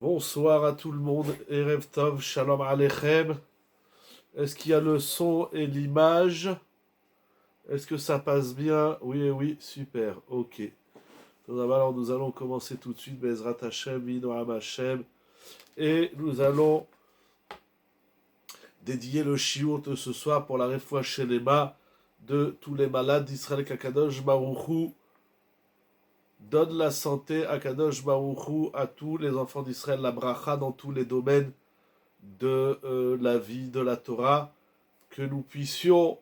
Bonsoir à tout le monde, Erev Tov, Shalom Aleichem. Est-ce qu'il y a le son et l'image? Est-ce que ça passe bien? Oui, oui, super, ok. Alors nous allons commencer tout de suite, Bezrat Hashem, Vinoam Hashem. Et nous allons dédier le shiur de ce soir pour la Refoua Shelema de tous les malades d'Israël Kakadosh Baruchou. Donne la santé à Kadosh Baruchou, à tous les enfants d'Israël, la bracha dans tous les domaines de la vie de la Torah, que nous puissions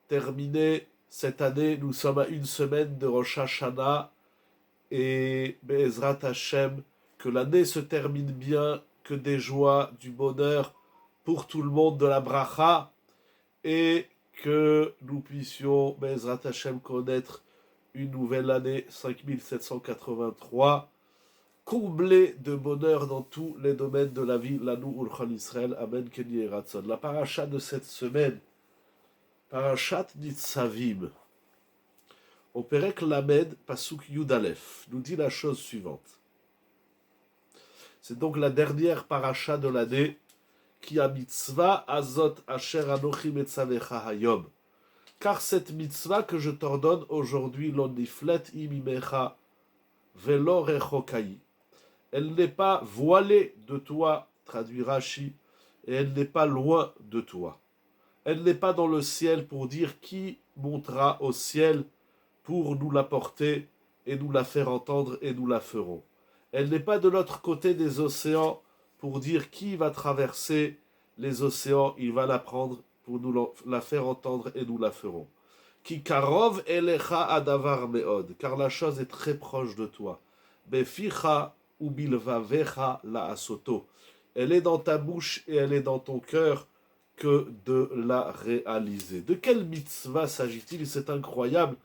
terminer cette année. Nous sommes à une semaine de Rosh Hashanah et Be'ezrat Hashem, que l'année se termine bien, que des joies, du bonheur pour tout le monde, de la bracha, et que nous puissions Be'ezrat Hashem connaître une nouvelle année 5783 comblé de bonheur dans tous les domaines de la vie, l'Anou Ulchan Israël, Amen, Kenny et Ratzon. La paracha de cette semaine, parachat Nitzavim, au Perek Lamed, Pasuk Yudalef, nous dit la chose suivante. C'est donc la dernière paracha de l'année, qui a mitzvah azot asher anochi metzavecha hayom. Car cette mitzvah que je t'ordonne aujourd'hui, lo niflet imimecha velo rechokai. Elle n'est pas voilée de toi, traduit Rashi, et elle n'est pas loin de toi. Elle n'est pas dans le ciel pour dire qui montera au ciel pour nous l'apporter et nous la faire entendre et nous la ferons. Elle n'est pas de l'autre côté des océans pour dire qui va traverser les océans, il va la prendre pour nous la faire entendre et nous la ferons. Ki karov elecha adavar meod, car la chose est très proche de toi. Beficha ou bilvavecha la asoto. Elle est dans ta bouche et elle est dans ton cœur que de la réaliser. De quelle mitzvah s'agit-il? C'est incroyable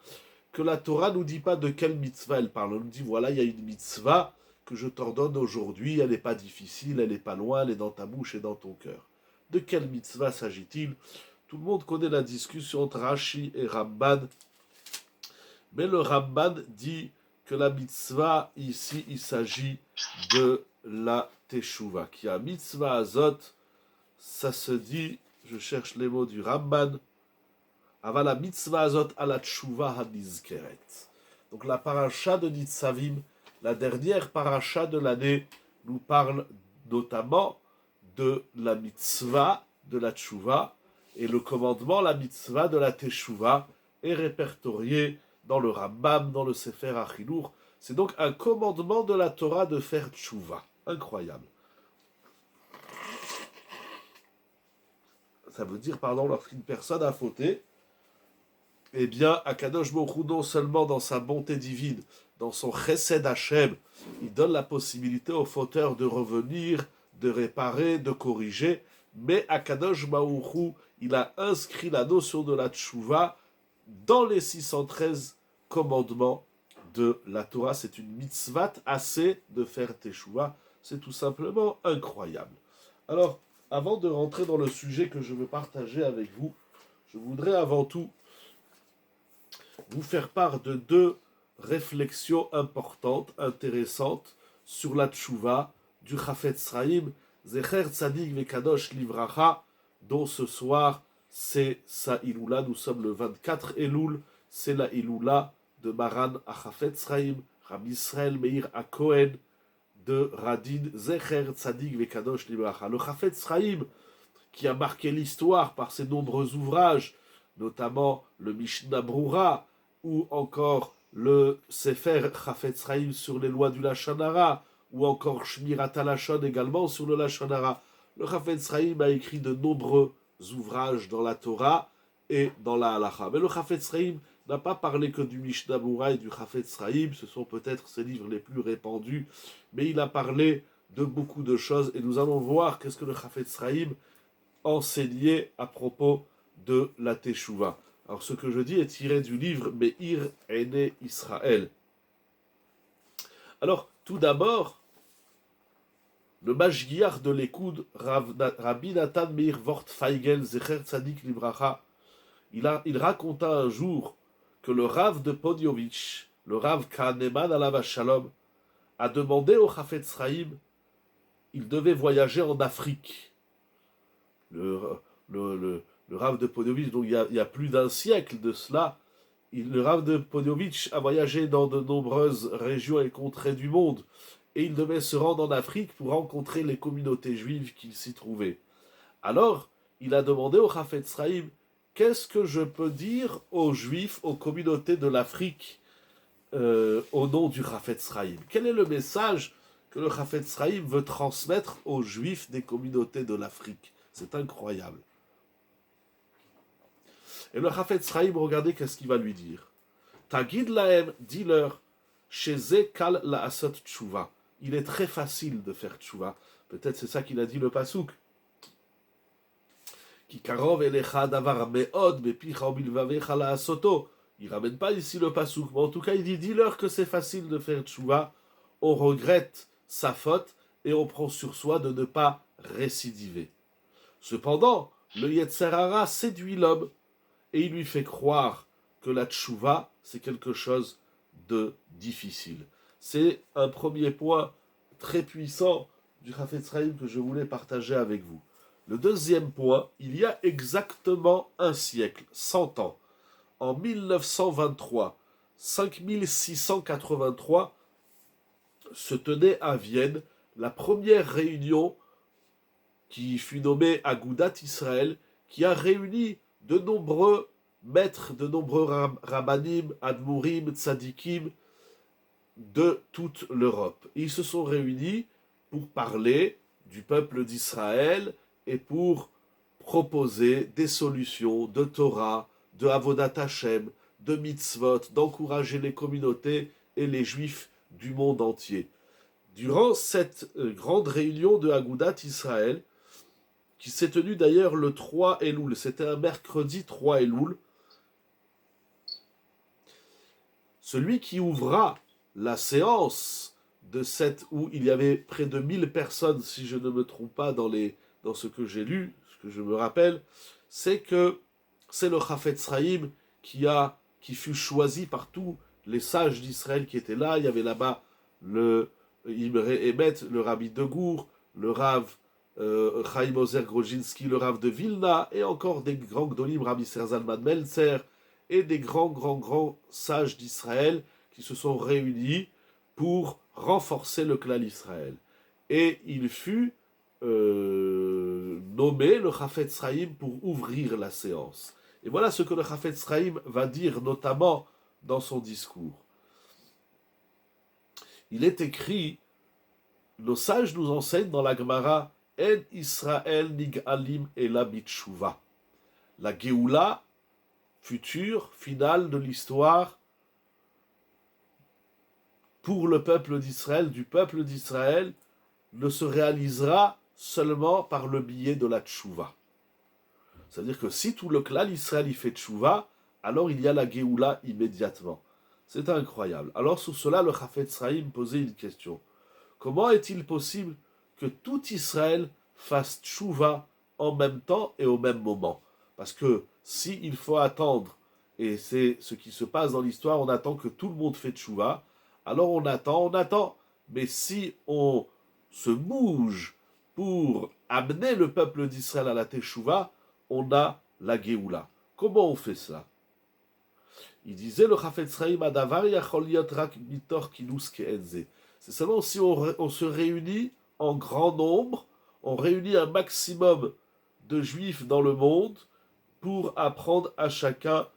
que la Torah ne nous dit pas de quelle mitzvah elle parle. Elle nous dit, voilà, il y a une mitzvah que je t'ordonne aujourd'hui, elle n'est pas difficile, elle n'est pas loin, elle est dans ta bouche et dans ton cœur. De quelle mitzvah s'agit-il? Tout le monde connaît la discussion entre Rashi et Ramban, mais le Ramban dit que la mitzvah, ici, il s'agit de la Teshuvah. Qui a mitzvah azot, ça se dit, je cherche les mots du Ramban, Aval la mitzvah azot ala teshuvah hanizkeret. Donc la paracha de Nitzavim, la dernière paracha de l'année, nous parle notamment de la mitzvah de la teshuvah, et le commandement, la mitzvah de la teshuvah, est répertorié dans le Rambam, dans le Sefer Achilour. C'est donc un commandement de la Torah de faire teshuvah. Incroyable. Ça veut dire, pardon, lorsqu'une personne a fauté, eh bien, Akadosh Baruch Hu, non seulement dans sa bonté divine, dans son chesed Hashem, il donne la possibilité aux fauteurs de revenir, de réparer, de corriger, mais Akadosh Baruch Hu, il a inscrit la notion de la teshuvah dans les 613 commandements de la Torah. C'est une mitzvah assez de faire teshuvah. C'est tout simplement incroyable. Alors, avant de rentrer dans le sujet que je veux partager avec vous, je voudrais avant tout vous faire part de deux réflexions importantes, intéressantes, sur la teshuvah du Chafetz Chaim, Zecher Tzadik Vekadosh Livracha, dont ce soir c'est sa Iloula. Nous sommes le 24 Elul, c'est la Iloula de Maran à Chafetz Chaim, Rabbi Israël Meir HaKohen de Radin, Zecher Tzadik Vekadosh Livracha. Le Chafetz Chaim, qui a marqué l'histoire par ses nombreux ouvrages, notamment le Mishnah Brura, ou encore le Sefer Chafetz Chaim sur les lois du Lashon Hara, ou encore Shmirat HaLashon également sur le Lashon Hara. Le Chafetz Chaim a écrit de nombreux ouvrages dans la Torah et dans la Halacha. Mais le Chafetz Chaim n'a pas parlé que du Mishnah Brura et du Chafetz Chaim, ce sont peut-être ses livres les plus répandus, mais il a parlé de beaucoup de choses, et nous allons voir qu'est-ce que le Chafetz Chaim enseignait à propos de la Teshuvah. Alors ce que je dis est tiré du livre Meir Ene Israël. Alors tout d'abord, le Mashgiach de l'Écoute, Rabbi Nathan Meir Vort Feigel Zecher Tzadik Livracha, il raconta un jour que le Rav de Podiovitch, le Rav Kahneman Alav Shalom, a demandé au Chafetz Chaim il devait voyager en Afrique. Le, le Rav de Ponevezh, donc il y a plus d'un siècle de cela, le Rav de Ponevezh a voyagé dans de nombreuses régions et contrées du monde, et il devait se rendre en Afrique pour rencontrer les communautés juives qui s'y trouvaient. Alors, il a demandé au Chafetz Chaim, qu'est-ce que je peux dire aux Juifs, aux communautés de l'Afrique, au nom du Chafetz Chaim? Quel est le message que le Chafetz Chaim veut transmettre aux Juifs des communautés de l'Afrique? C'est incroyable. Et le Chafetz Chaim, regardez qu'est-ce qu'il va lui dire. Tagid lahem, dis-leur, chez kal la asot tshuva. Il est très facile de faire tshuva. Peut-être c'est ça qu'il a dit le pasouk. Ki karov elecha davar meod bepicha ubilvavecha la asoto. Il ramène pas ici le pasouk, mais en tout cas il dit, dis-leur que c'est facile de faire tshuva. On regrette sa faute et on prend sur soi de ne pas récidiver. Cependant, le Yetzer Hara séduit l'homme et il lui fait croire que la tchouva, c'est quelque chose de difficile. C'est un premier point très puissant du Chafetz Chaim que je voulais partager avec vous. Le deuxième point, il y a exactement un siècle, 100 ans, en 1923, 5683, se tenait à Vienne la première réunion qui fut nommée Agudat Israël, qui a réuni de nombreux maîtres, de nombreux rabbanim, admourim, tzadikim de toute l'Europe. Ils se sont réunis pour parler du peuple d'Israël et pour proposer des solutions de Torah, de Avodat Hashem, de mitzvot, d'encourager les communautés et les juifs du monde entier. Durant cette grande réunion de Agudat Israël, qui s'est tenue d'ailleurs le 3 Elul, c'était un mercredi 3 Elul, celui qui ouvra la séance de cette, où il y avait près de 1000 personnes, si je ne me trompe pas dans ce que j'ai lu, ce que je me rappelle, c'est le Chafetz Chaim qui fut choisi par tous les sages d'Israël qui étaient là. Il y avait là-bas le Imre Emet, le Rabbi de Gour, le Rav Chaim Ozer Grozhinsky, le Rav de Vilna, et encore des grands Gdolim, Rabbi Ser Zalman Meltzer, et des grands sages d'Israël qui se sont réunis pour renforcer le clan d'Israël. Et il fut nommé le Chafetz Chaim pour ouvrir la séance. Et voilà ce que le Chafetz Chaim va dire notamment dans son discours. Il est écrit, nos sages nous enseignent dans la Gemara, En Israël nig'alim ela bitshuva. La Géoula future, finale de l'histoire pour le peuple d'Israël, du peuple d'Israël, ne se réalisera seulement par le biais de la tchouva. C'est-à-dire que si tout le clan d'Israël y fait tchouva, alors il y a la Géoula immédiatement. C'est incroyable. Alors sur cela, le Chafetz Chaim posait une question. Comment est-il possible que tout Israël fasse tchouva en même temps et au même moment? Parce que si il faut attendre, et c'est ce qui se passe dans l'histoire, on attend que tout le monde fait tchouva, alors on attend. Mais si on se bouge pour amener le peuple d'Israël à la teshuva, on a la Géoula. Comment on fait ça? Il disait le Chafetz Chaim Adavar yachol liot rak mitor kinus ke'enze. C'est seulement si on se réunit en grand nombre, on réunit un maximum de juifs dans le monde pour apprendre à chacun,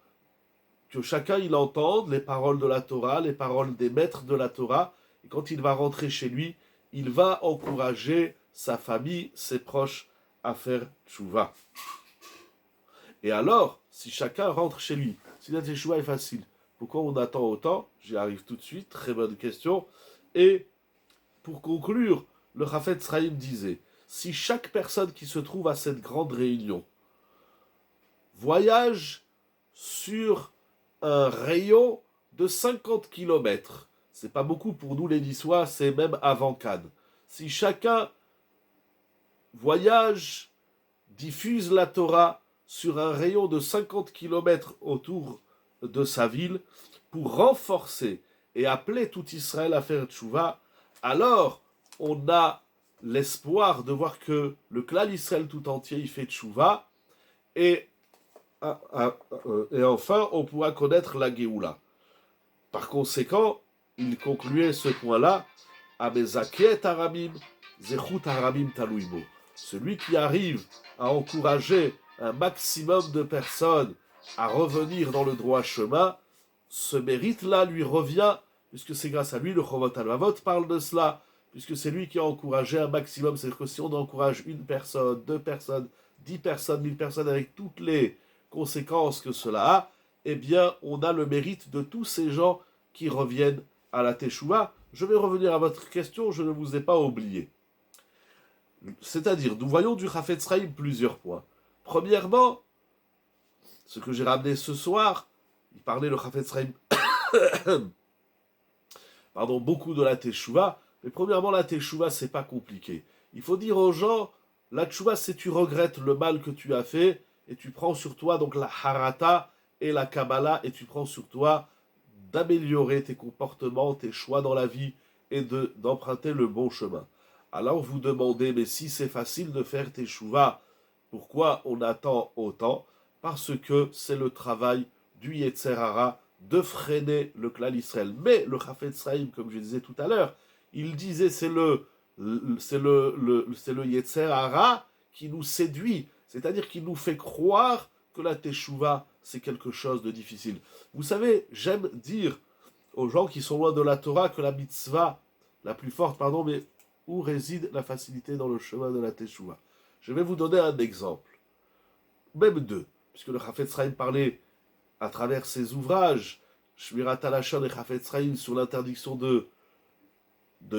que chacun il entende les paroles de la Torah, les paroles des maîtres de la Torah, et quand il va rentrer chez lui, il va encourager sa famille, ses proches à faire tchouva. Et alors, si chacun rentre chez lui, si la tchouva est facile, pourquoi on attend autant? J'y arrive tout de suite, très bonne question. Et pour conclure, le Chafetz Chaim disait, si chaque personne qui se trouve à cette grande réunion voyage sur un rayon de 50 km, c'est pas beaucoup pour nous les Niçois, c'est même avant Cannes. Si chacun voyage, diffuse la Torah sur un rayon de 50 km autour de sa ville, pour renforcer et appeler tout Israël à faire tchouva, alors on a l'espoir de voir que le clan Israël tout entier il fait tchouva, et, et enfin on pourra connaître la Géoula. Par conséquent, il concluait ce point-là, Amezaket Aramim, Zechut Aramim Taluimo. Celui qui arrive à encourager un maximum de personnes à revenir dans le droit chemin, ce mérite-là lui revient, puisque c'est grâce à lui, le Chovot Halvavot parle de cela, puisque c'est lui qui a encouragé un maximum. C'est-à-dire que si on encourage une personne, 2 personnes, 10 personnes, 1000 personnes, avec toutes les conséquences que cela a, eh bien, on a le mérite de tous ces gens qui reviennent à la Teshuvah. Je vais revenir à votre question, je ne vous ai pas oublié. C'est-à-dire, nous voyons du Chafetz Chaim plusieurs points. Premièrement, ce que j'ai ramené ce soir, il parlait le Chafetz Chaim beaucoup de la Teshuvah, mais premièrement, la Teshuvah, c'est pas compliqué. Il faut dire aux gens, la Teshuvah, c'est tu regrettes le mal que tu as fait, et tu prends sur toi donc la Harata et la Kabbalah, et tu prends sur toi d'améliorer tes comportements, tes choix dans la vie, et d'emprunter le bon chemin. Alors vous demandez, mais si c'est facile de faire Teshuvah, pourquoi on attend autant? Parce que c'est le travail du Yetzer Hara de freiner le clan Israël. Mais le Chafetz Chaim, comme je disais tout à l'heure, il disait c'est le Yetzer Hara qui nous séduit, c'est-à-dire qui nous fait croire que la Teshuvah c'est quelque chose de difficile. Vous savez, j'aime dire aux gens qui sont loin de la Torah que la mitzvah, la plus forte, mais où réside la facilité dans le chemin de la Teshuvah? Je vais vous donner un exemple, même deux, puisque le Chafetz Chaim parlait à travers ses ouvrages, Shmirat HaLashon et Chafetz Chaim, sur l'interdiction de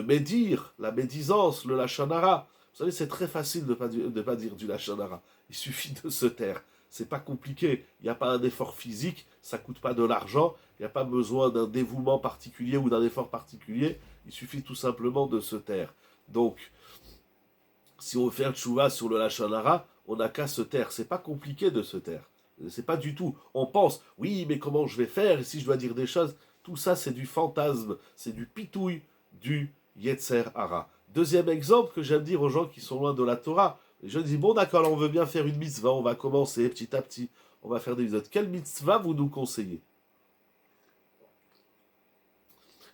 médire, la médisance, le Lashon Hara. Vous savez, c'est très facile de ne pas dire du Lashon Hara. Il suffit de se taire. C'est pas compliqué. Il n'y a pas un effort physique, ça coûte pas de l'argent, il n'y a pas besoin d'un dévouement particulier ou d'un effort particulier. Il suffit tout simplement de se taire. Donc, si on veut faire tchouva sur le Lashon Hara, on n'a qu'à se taire. C'est pas compliqué de se taire. C'est pas du tout. On pense, oui, mais comment je vais faire? Et si je dois dire des choses? Tout ça, c'est du fantasme, c'est du pitouille du Yetzer Hara. Deuxième exemple que j'aime dire aux gens qui sont loin de la Torah. Je dis, bon d'accord, on veut bien faire une mitzvah, on va commencer petit à petit, on va faire des mitzvahs. Quelle mitzvah vous nous conseillez?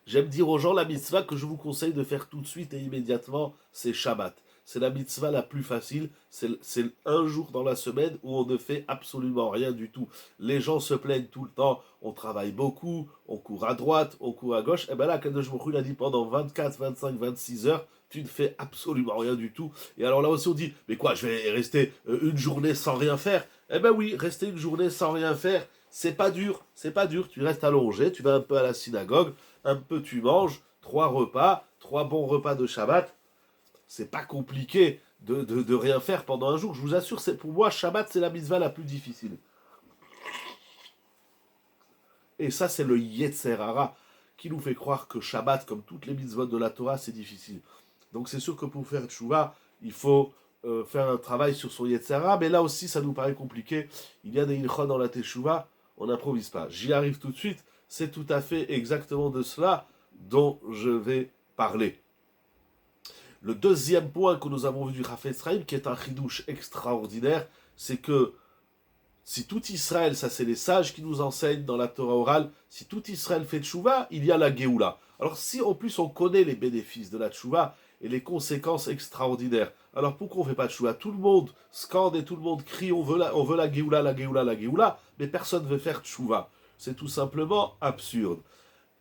J'aime dire aux gens, la mitzvah que je vous conseille de faire tout de suite et immédiatement, c'est Shabbat. C'est la mitzvah la plus facile, c'est un jour dans la semaine où on ne fait absolument rien du tout. Les gens se plaignent tout le temps, on travaille beaucoup, on court à droite, on court à gauche. Et bien là, Kadosh Baruch Hu a dit pendant 24, 25, 26 heures, tu ne fais absolument rien du tout. Et alors là aussi on dit, mais quoi, je vais rester une journée sans rien faire? Eh ben oui, rester une journée sans rien faire, c'est pas dur, tu restes allongé, tu vas un peu à la synagogue, un peu tu manges, 3 repas, 3 bons repas de Shabbat. C'est pas compliqué de rien faire pendant un jour. Je vous assure, pour moi, Shabbat, c'est la mitzvah la plus difficile. Et ça, c'est le Yetzer Hara qui nous fait croire que Shabbat, comme toutes les mitzvot de la Torah, c'est difficile. Donc c'est sûr que pour faire tchouva, il faut faire un travail sur son Yetzer Hara, mais là aussi, ça nous paraît compliqué. Il y a des ilchot dans la teshuva, on n'improvise pas. J'y arrive tout de suite. C'est tout à fait exactement de cela dont je vais parler. Le deuxième point que nous avons vu du Chafetz Chaim, qui est un chidouche extraordinaire, c'est que si tout Israël, ça c'est les sages qui nous enseignent dans la Torah orale, si tout Israël fait tchouva, il y a la Géoula. Alors si en plus on connaît les bénéfices de la tchouva et les conséquences extraordinaires, alors pourquoi on ne fait pas tchouva? Tout le monde scande et tout le monde crie, on veut la Géoula, la Géoula, la Géoula, mais personne ne veut faire tchouva. C'est tout simplement absurde.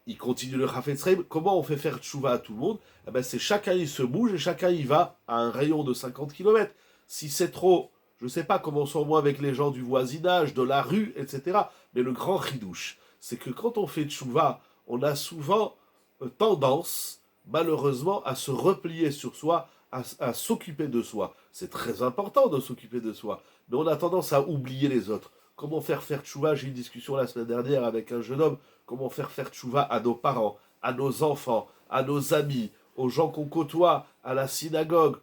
Il continue le Chafetz Chaim, comment on fait faire tchouva à tout le monde? Eh ben c'est chacun il se bouge et chacun il va à un rayon de 50 km. Si c'est trop, je ne sais pas comment sont moi avec les gens du voisinage, de la rue, etc. Mais le grand chidouche, c'est que quand on fait tchouva, on a souvent tendance, malheureusement, à se replier sur soi, à s'occuper de soi. C'est très important de s'occuper de soi, mais on a tendance à oublier les autres. Comment faire tchouva? J'ai eu une discussion la semaine dernière avec un jeune homme. Comment faire tchouva à nos parents, à nos enfants, à nos amis, aux gens qu'on côtoie, à la synagogue,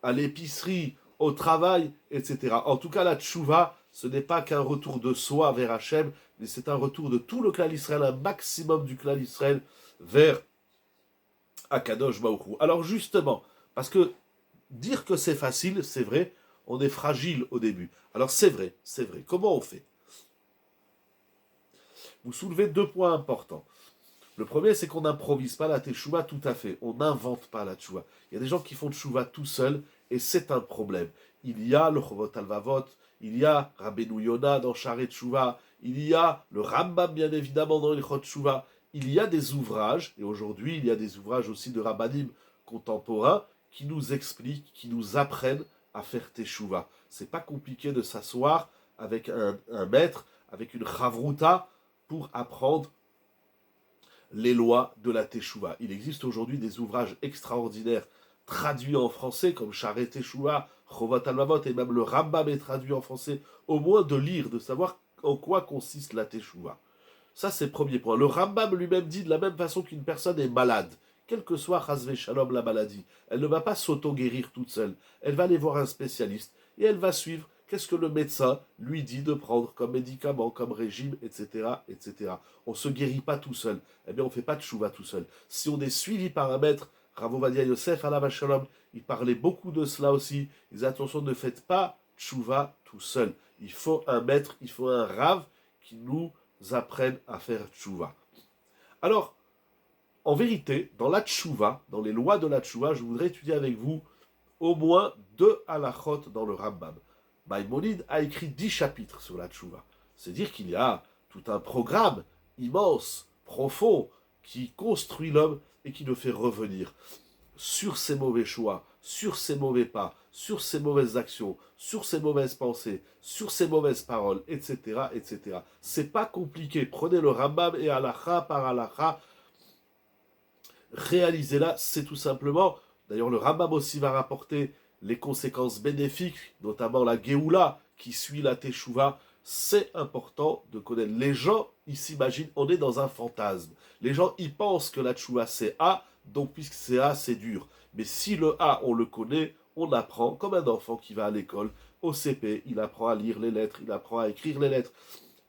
à l'épicerie, au travail, etc. En tout cas, la tchouva, ce n'est pas qu'un retour de soi vers Hachem, mais c'est un retour de tout le clan Israël, un maximum du clan Israël vers Akadosh Baruch Hu. Alors justement, parce que dire que c'est facile, c'est vrai, on est fragile au début. Alors c'est vrai, c'est vrai. Comment on fait? Vous soulevez deux points importants. Le premier, c'est qu'on n'improvise pas la teshuva tout à fait. On n'invente pas la teshuva. Il y a des gens qui font teshuva tout seuls, et c'est un problème. Il y a le Chovot Alvavot, il y a Rabbeinu Yona dans Sharet Teshuva, il y a le Rambam, bien évidemment, dans Ilchot Teshuva. Il y a des ouvrages, et aujourd'hui, il y a des ouvrages aussi de Rabbanim contemporains qui nous expliquent, qui nous apprennent à faire teshuva. C'est pas compliqué de s'asseoir avec un maître, avec une chavruta, pour apprendre les lois de la Teshuvah. Il existe aujourd'hui des ouvrages extraordinaires traduits en français, comme Sharet Teshuvah, Chovat Almavot, et même le Rambam est traduit en français, au moins de lire, de savoir en quoi consiste la Teshuvah. Ça, c'est le premier point. Le Rambam lui-même dit de la même façon qu'une personne est malade, quelle que soit Chazvé Shalom la maladie, elle ne va pas s'auto-guérir toute seule. Elle va aller voir un spécialiste et elle va suivre qu'est-ce que le médecin lui dit de prendre comme médicament, comme régime, etc., etc. On ne se guérit pas tout seul. Eh bien, on ne fait pas de chouva tout seul. Si on est suivi par un maître, Rav Ovadia Yosef, Alav Shalom, il parlait beaucoup de cela aussi. Il disait attention, ne faites pas chouva tout seul. Il faut un maître, il faut un Rav qui nous apprenne à faire chouva. Alors, en vérité, dans la tchouva, dans les lois de la tchouva, je voudrais étudier avec vous au moins 2 halachot dans le Rambam. Maïmonide a écrit 10 chapitres sur la tchouva. C'est dire qu'il y a tout un programme immense, profond, qui construit l'homme et qui le fait revenir sur ses mauvais choix, sur ses mauvais pas, sur ses mauvaises actions, sur ses mauvaises pensées, sur ses mauvaises paroles, etc., etc. C'est pas compliqué. Prenez le Rambam et halacha par halacha, réalisez-la, c'est tout simplement, d'ailleurs le Rambam aussi va rapporter les conséquences bénéfiques, notamment la Géoula qui suit la Teshuvah. C'est important de connaître. Les gens, ils s'imaginent, on est dans un fantasme. Les gens, ils pensent que la Teshuvah c'est A, donc puisque c'est A, c'est dur. Mais si le A, on le connaît, on apprend, comme un enfant qui va à l'école, au CP, il apprend à lire les lettres, il apprend à écrire les lettres,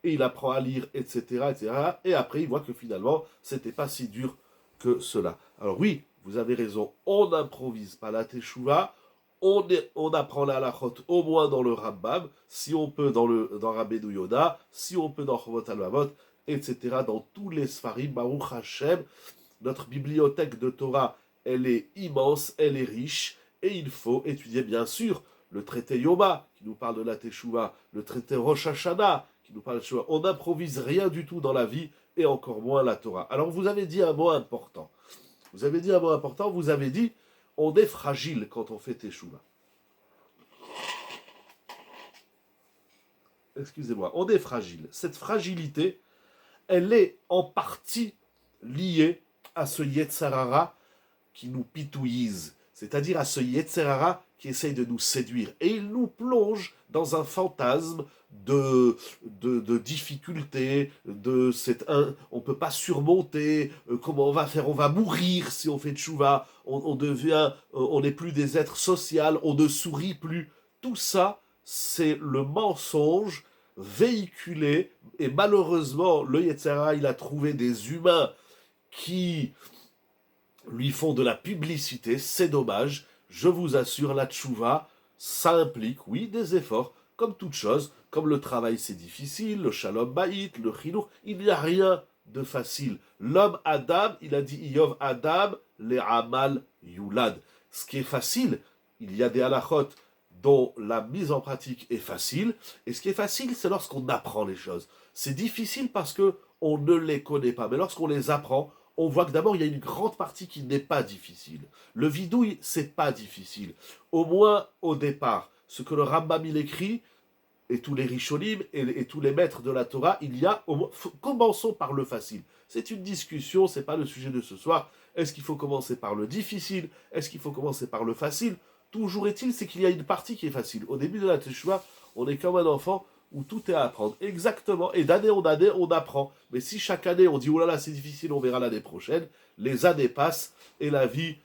et il apprend à lire, etc., etc. Et après, il voit que finalement, c'était pas si dur que cela. Alors oui, vous avez raison, on n'improvise pas la teshuva, on apprend la halachot au moins dans le Rambam, si on peut dans Rabbeinu Yonah, si on peut dans Chovot Almavot, etc. Dans tous les Sfarim, Baruch Hashem, notre bibliothèque de Torah, elle est immense, elle est riche, et il faut étudier bien sûr le traité Yoma, qui nous parle de la teshuva, le traité Rosh Hashanah, qui nous parle de teshuva. On n'improvise rien du tout dans la vie, et encore moins la Torah. Alors vous avez dit un mot important. Vous avez dit, on est fragile quand on fait teshuva. Excusez-moi, on est fragile. Cette fragilité, elle est en partie liée à ce Yetzarara qui nous pitouise, c'est-à-dire à ce Yetzarara qui essaye de nous séduire. Et il nous plonge dans un fantasme de difficultés, on ne peut pas surmonter, comment on va faire, on va mourir si on fait tchouva, on n'est plus des êtres sociaux, on ne sourit plus. Tout ça, c'est le mensonge véhiculé, et malheureusement, le Yetzirah, il a trouvé des humains qui lui font de la publicité, c'est dommage. Je vous assure, la tchouva, ça implique, oui, des efforts, comme toute chose, comme le travail c'est difficile, le shalom baït, le chinour, il n'y a rien de facile. L'homme Adam, il a dit Iyov Adam, le amal yulad. Ce qui est facile, il y a des halachot dont la mise en pratique est facile, et ce qui est facile, c'est lorsqu'on apprend les choses. C'est difficile parce que on ne les connaît pas, mais lorsqu'on les apprend, on voit que d'abord, il y a une grande partie qui n'est pas difficile. Le vidouille, c'est pas difficile. Au moins, au départ, ce que le Rambam, il écrit, et tous les Rishonim, et tous les maîtres de la Torah, il y a, commençons par le facile. C'est une discussion, c'est pas le sujet de ce soir. Est-ce qu'il faut commencer par le difficile? Est-ce qu'il faut commencer par le facile? Toujours est-il, c'est qu'il y a une partie qui est facile. Au début de la Teshuvah, on est comme un enfant où tout est à apprendre. Exactement. Et d'année en année, on apprend. Mais si chaque année, on dit, oh là là, c'est difficile, on verra l'année prochaine, les années passent et la vie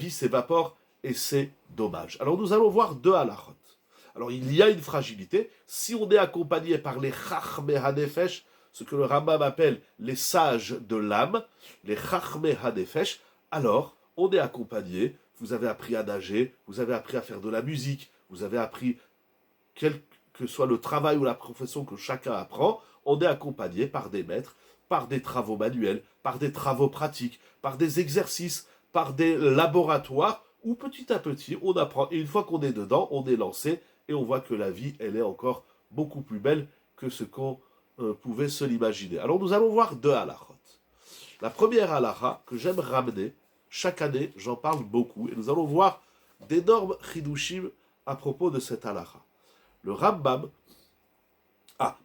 s'évapore et c'est dommage. Alors nous allons voir deux halachot. Alors il y a une fragilité. Si on est accompagné par les chachmei hanefesh, ce que le Rambam appelle les sages de l'âme, les chachmei hanefesh, alors on est accompagné vous avez appris à nager, vous avez appris à faire de la musique, vous avez appris, quel que soit le travail ou la profession que chacun apprend, on est accompagné par des maîtres, par des travaux manuels, par des travaux pratiques, par des exercices, par des laboratoires, où petit à petit, on apprend. Et une fois qu'on est dedans, on est lancé, et on voit que la vie, elle est encore beaucoup plus belle que ce qu'on pouvait se l'imaginer. Alors nous allons voir deux halachot. La première halakha que j'aime ramener, chaque année, j'en parle beaucoup, et nous allons voir d'énormes chidushim à propos de cette halakha. Le Rambam,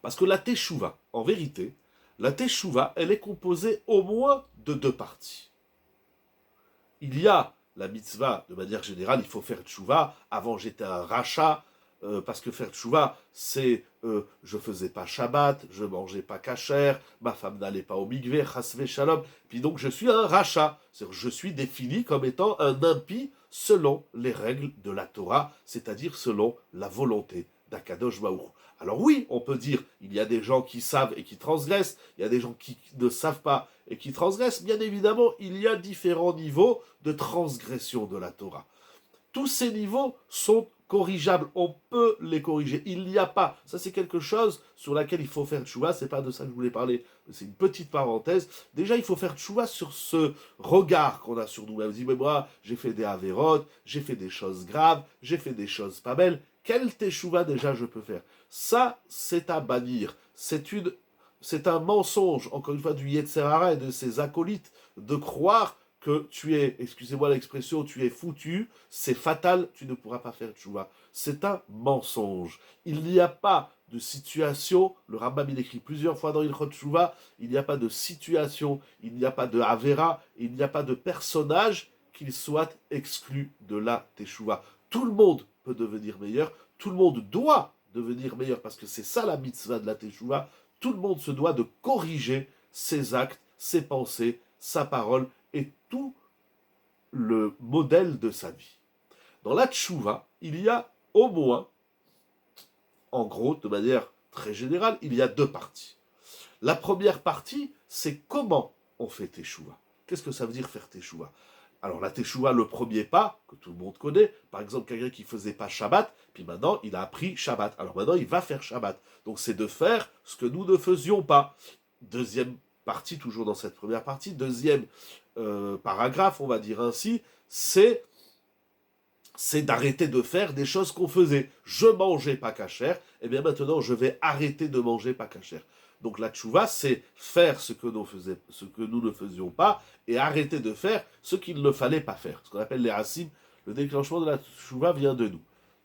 parce que la teshuva, en vérité, la teshuva, elle est composée au moins de deux parties. Il y a la mitzvah, de manière générale, il faut faire teshuva. Avant, j'étais un rachat, parce que faire teshuva, c'est je faisais pas Shabbat, je mangeais pas kasher, ma femme n'allait pas au mikvé, chasvé shalom, puis donc je suis un rachat. C'est-à-dire je suis défini comme étant un impie selon les règles de la Torah, c'est-à-dire selon la volonté d'Akadosh Baruch. Alors oui, on peut dire, il y a des gens qui savent et qui transgressent, il y a des gens qui ne savent pas et qui transgressent. Bien évidemment, il y a différents niveaux de transgression de la Torah. Tous ces niveaux sont corrigeables, on peut les corriger. Il n'y a pas, ça c'est quelque chose sur laquelle il faut faire tchouva, c'est pas de ça que je voulais parler, c'est une petite parenthèse. Déjà, il faut faire tchouva sur ce regard qu'on a sur nous-mêmes. Dit, mais moi, j'ai fait des avérotes, j'ai fait des choses graves, j'ai fait des choses pas belles. Quel teshuva déjà je peux faire? Ça, c'est à bannir. C'est un mensonge, encore une fois, du Yetzer Hara et de ses acolytes, de croire que tu es, excusez-moi l'expression, tu es foutu, c'est fatal, tu ne pourras pas faire tchouva. C'est un mensonge. Il n'y a pas de situation, le Rambam il écrit plusieurs fois dans Ilchot Tchouva, il n'y a pas de situation, il n'y a pas de Avera, il n'y a pas de personnage qu'il soit exclu de la Teshuvah. Tout le monde peut devenir meilleur, tout le monde doit devenir meilleur, parce que c'est ça la mitzvah de la Teshuvah. Tout le monde se doit de corriger ses actes, ses pensées, sa parole, et tout le modèle de sa vie. Dans la tchouva, il y a au moins, en gros, de manière très générale, il y a deux parties. La première partie, c'est comment on fait teshuva. Qu'est-ce que ça veut dire faire teshuva? Alors la teshuva, le premier pas, que tout le monde connaît, par exemple quelqu'un qui ne faisait pas Shabbat, puis maintenant il a appris Shabbat. Alors maintenant il va faire Shabbat. Donc c'est de faire ce que nous ne faisions pas. Deuxième partie, toujours dans cette première partie, deuxième paragraphe, on va dire ainsi, c'est d'arrêter de faire des choses qu'on faisait. Je mangeais pas kasher, et bien maintenant je vais arrêter de manger pas kasher. Donc la tchouva, c'est faire ce que nous ne faisions pas et arrêter de faire ce qu'il ne fallait pas faire. Ce qu'on appelle les racines, le déclenchement de la tchouva vient de nous.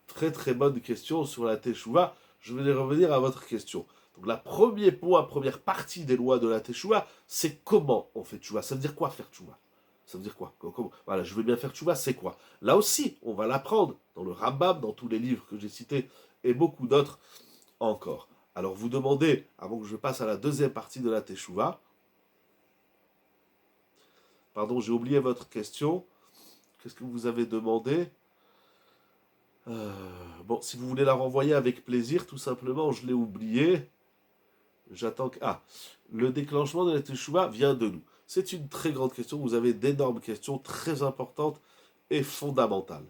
Très très bonne question sur la tchouva. Je vais revenir à votre question. Donc la première partie des lois de la tchouva, c'est comment on fait tchouva. Ça veut dire quoi faire tchouva? Ça veut dire quoi? Voilà, je veux bien faire tchouva, c'est quoi? Là aussi, on va l'apprendre dans le Rambam, dans tous les livres que j'ai cités, et beaucoup d'autres encore. Alors vous demandez, avant que je passe à la deuxième partie de la teshuvah, pardon, j'ai oublié votre question. Qu'est-ce que vous avez demandé? Bon, si vous voulez la renvoyer avec plaisir, tout simplement, je l'ai oublié. J'attends que... le déclenchement de la teshuvah vient de nous. C'est une très grande question. Vous avez d'énormes questions très importantes et fondamentales.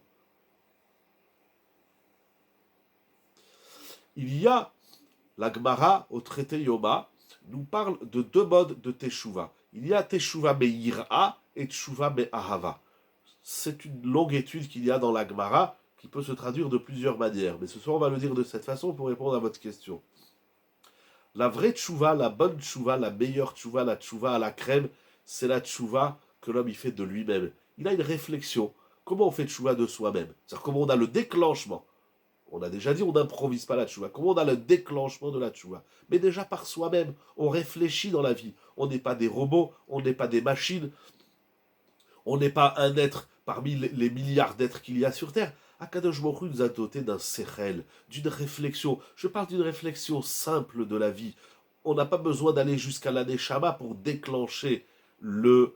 Il y a la Gemara au traité Yoma nous parle de deux modes de Teshuvah. Il y a Teshuvah Me'ira et Teshuvah Me'ahava. C'est une longue étude qu'il y a dans la Gemara qui peut se traduire de plusieurs manières. Mais ce soir, on va le dire de cette façon pour répondre à votre question. La vraie Teshuvah, la bonne Teshuvah, la meilleure Teshuvah, la Teshuvah à la crème, c'est la Teshuvah que l'homme il fait de lui-même. Il a une réflexion. Comment on fait Teshuvah de soi-même? C'est-à-dire comment on a le déclenchement. On a déjà dit, on n'improvise pas la tchouva. Comment on a le déclenchement de la tchouva? Mais déjà par soi-même, on réfléchit dans la vie. On n'est pas des robots, on n'est pas des machines, on n'est pas un être parmi les milliards d'êtres qu'il y a sur Terre. Akadosh Baruch Hu nous a doté d'un sechel, d'une réflexion. Je parle d'une réflexion simple de la vie. On n'a pas besoin d'aller jusqu'à l'année Shama pour déclencher la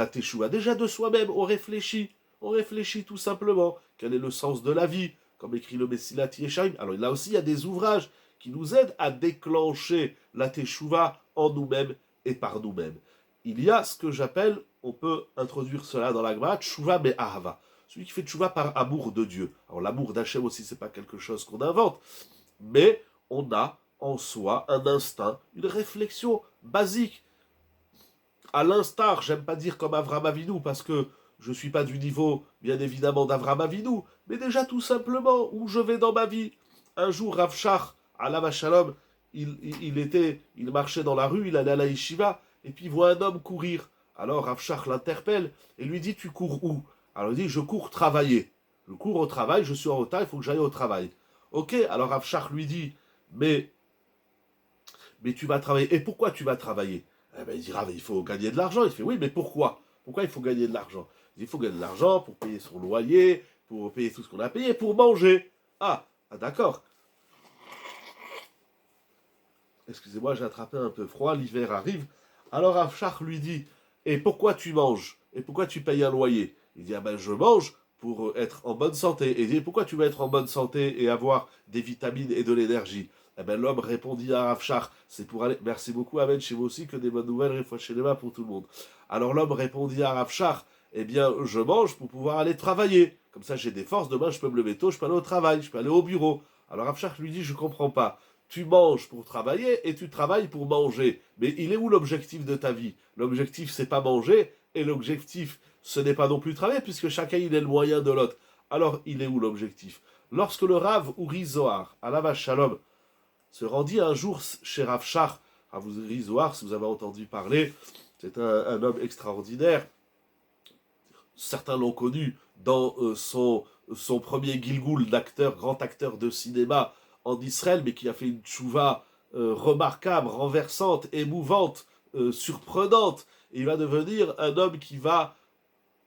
teshuvah. Déjà de soi-même, on réfléchit. On réfléchit tout simplement. Quel est le sens de la vie? Comme écrit le Messilat Yesharim. Alors là aussi, il y a des ouvrages qui nous aident à déclencher la teshuvah en nous-mêmes et par nous-mêmes. il y a ce que j'appelle, on peut introduire cela dans la Gemara, tshuva be'ahava. Celui qui fait tshuva par amour de Dieu. Alors l'amour d'Hachem aussi, c'est pas quelque chose qu'on invente, mais on a en soi un instinct, une réflexion basique. À l'instar, j'aime pas dire comme Avram Avinu, parce que je suis pas du niveau, bien évidemment, d'Avram Avinu, mais déjà tout simplement, où je vais dans ma vie. Un jour, Rav Shach, Alav Shalom, il marchait dans la rue, il allait à la yeshiva, et puis il voit un homme courir. Alors Rav Shach l'interpelle et lui dit, tu cours où? Alors il dit, je cours travailler. Je cours au travail, je suis en retard, il faut que j'aille au travail. Ok, alors Rav Shach lui dit, mais tu vas travailler. Et pourquoi tu vas travailler? Eh ben, il dira, il faut gagner de l'argent. Il fait, oui, mais pourquoi? Pourquoi il faut gagner de l'argent? Il faut gagner de l'argent pour payer son loyer, pour payer tout ce qu'on a payé, pour manger. D'accord. Excusez-moi, j'ai attrapé un peu froid, l'hiver arrive. Alors Afshar lui dit, et pourquoi tu manges? Et pourquoi tu payes un loyer? Il dit, je mange pour être en bonne santé. Et il dit, pourquoi tu veux être en bonne santé et avoir des vitamines et de l'énergie? L'homme répondit à Afshar, c'est pour aller... Merci beaucoup, Amen, chez vous aussi, que des bonnes nouvelles, chez les mains pour tout le monde. Alors l'homme répondit à Afshar, eh bien, je mange pour pouvoir aller travailler. Comme ça, j'ai des forces, demain, je peux me lever tôt, je peux aller au travail, je peux aller au bureau. Alors Afshar lui dit, je comprends pas. Tu manges pour travailler et tu travailles pour manger. Mais il est où l'objectif de ta vie? L'objectif, c'est pas manger, et l'objectif, ce n'est pas non plus travailler, puisque chacun, il est le moyen de l'autre. Alors, il est où l'objectif? Lorsque le Rav Uri Zohar, Alav Shalom, se rendit un jour chez Rav Shach, Rav Uri Zohar, si vous avez entendu parler, c'est un homme extraordinaire. Certains l'ont connu dans son premier Gilgul d'acteur, grand acteur de cinéma, en Israël, mais qui a fait une tchouva remarquable, renversante, émouvante, surprenante. Et il va devenir un homme qui va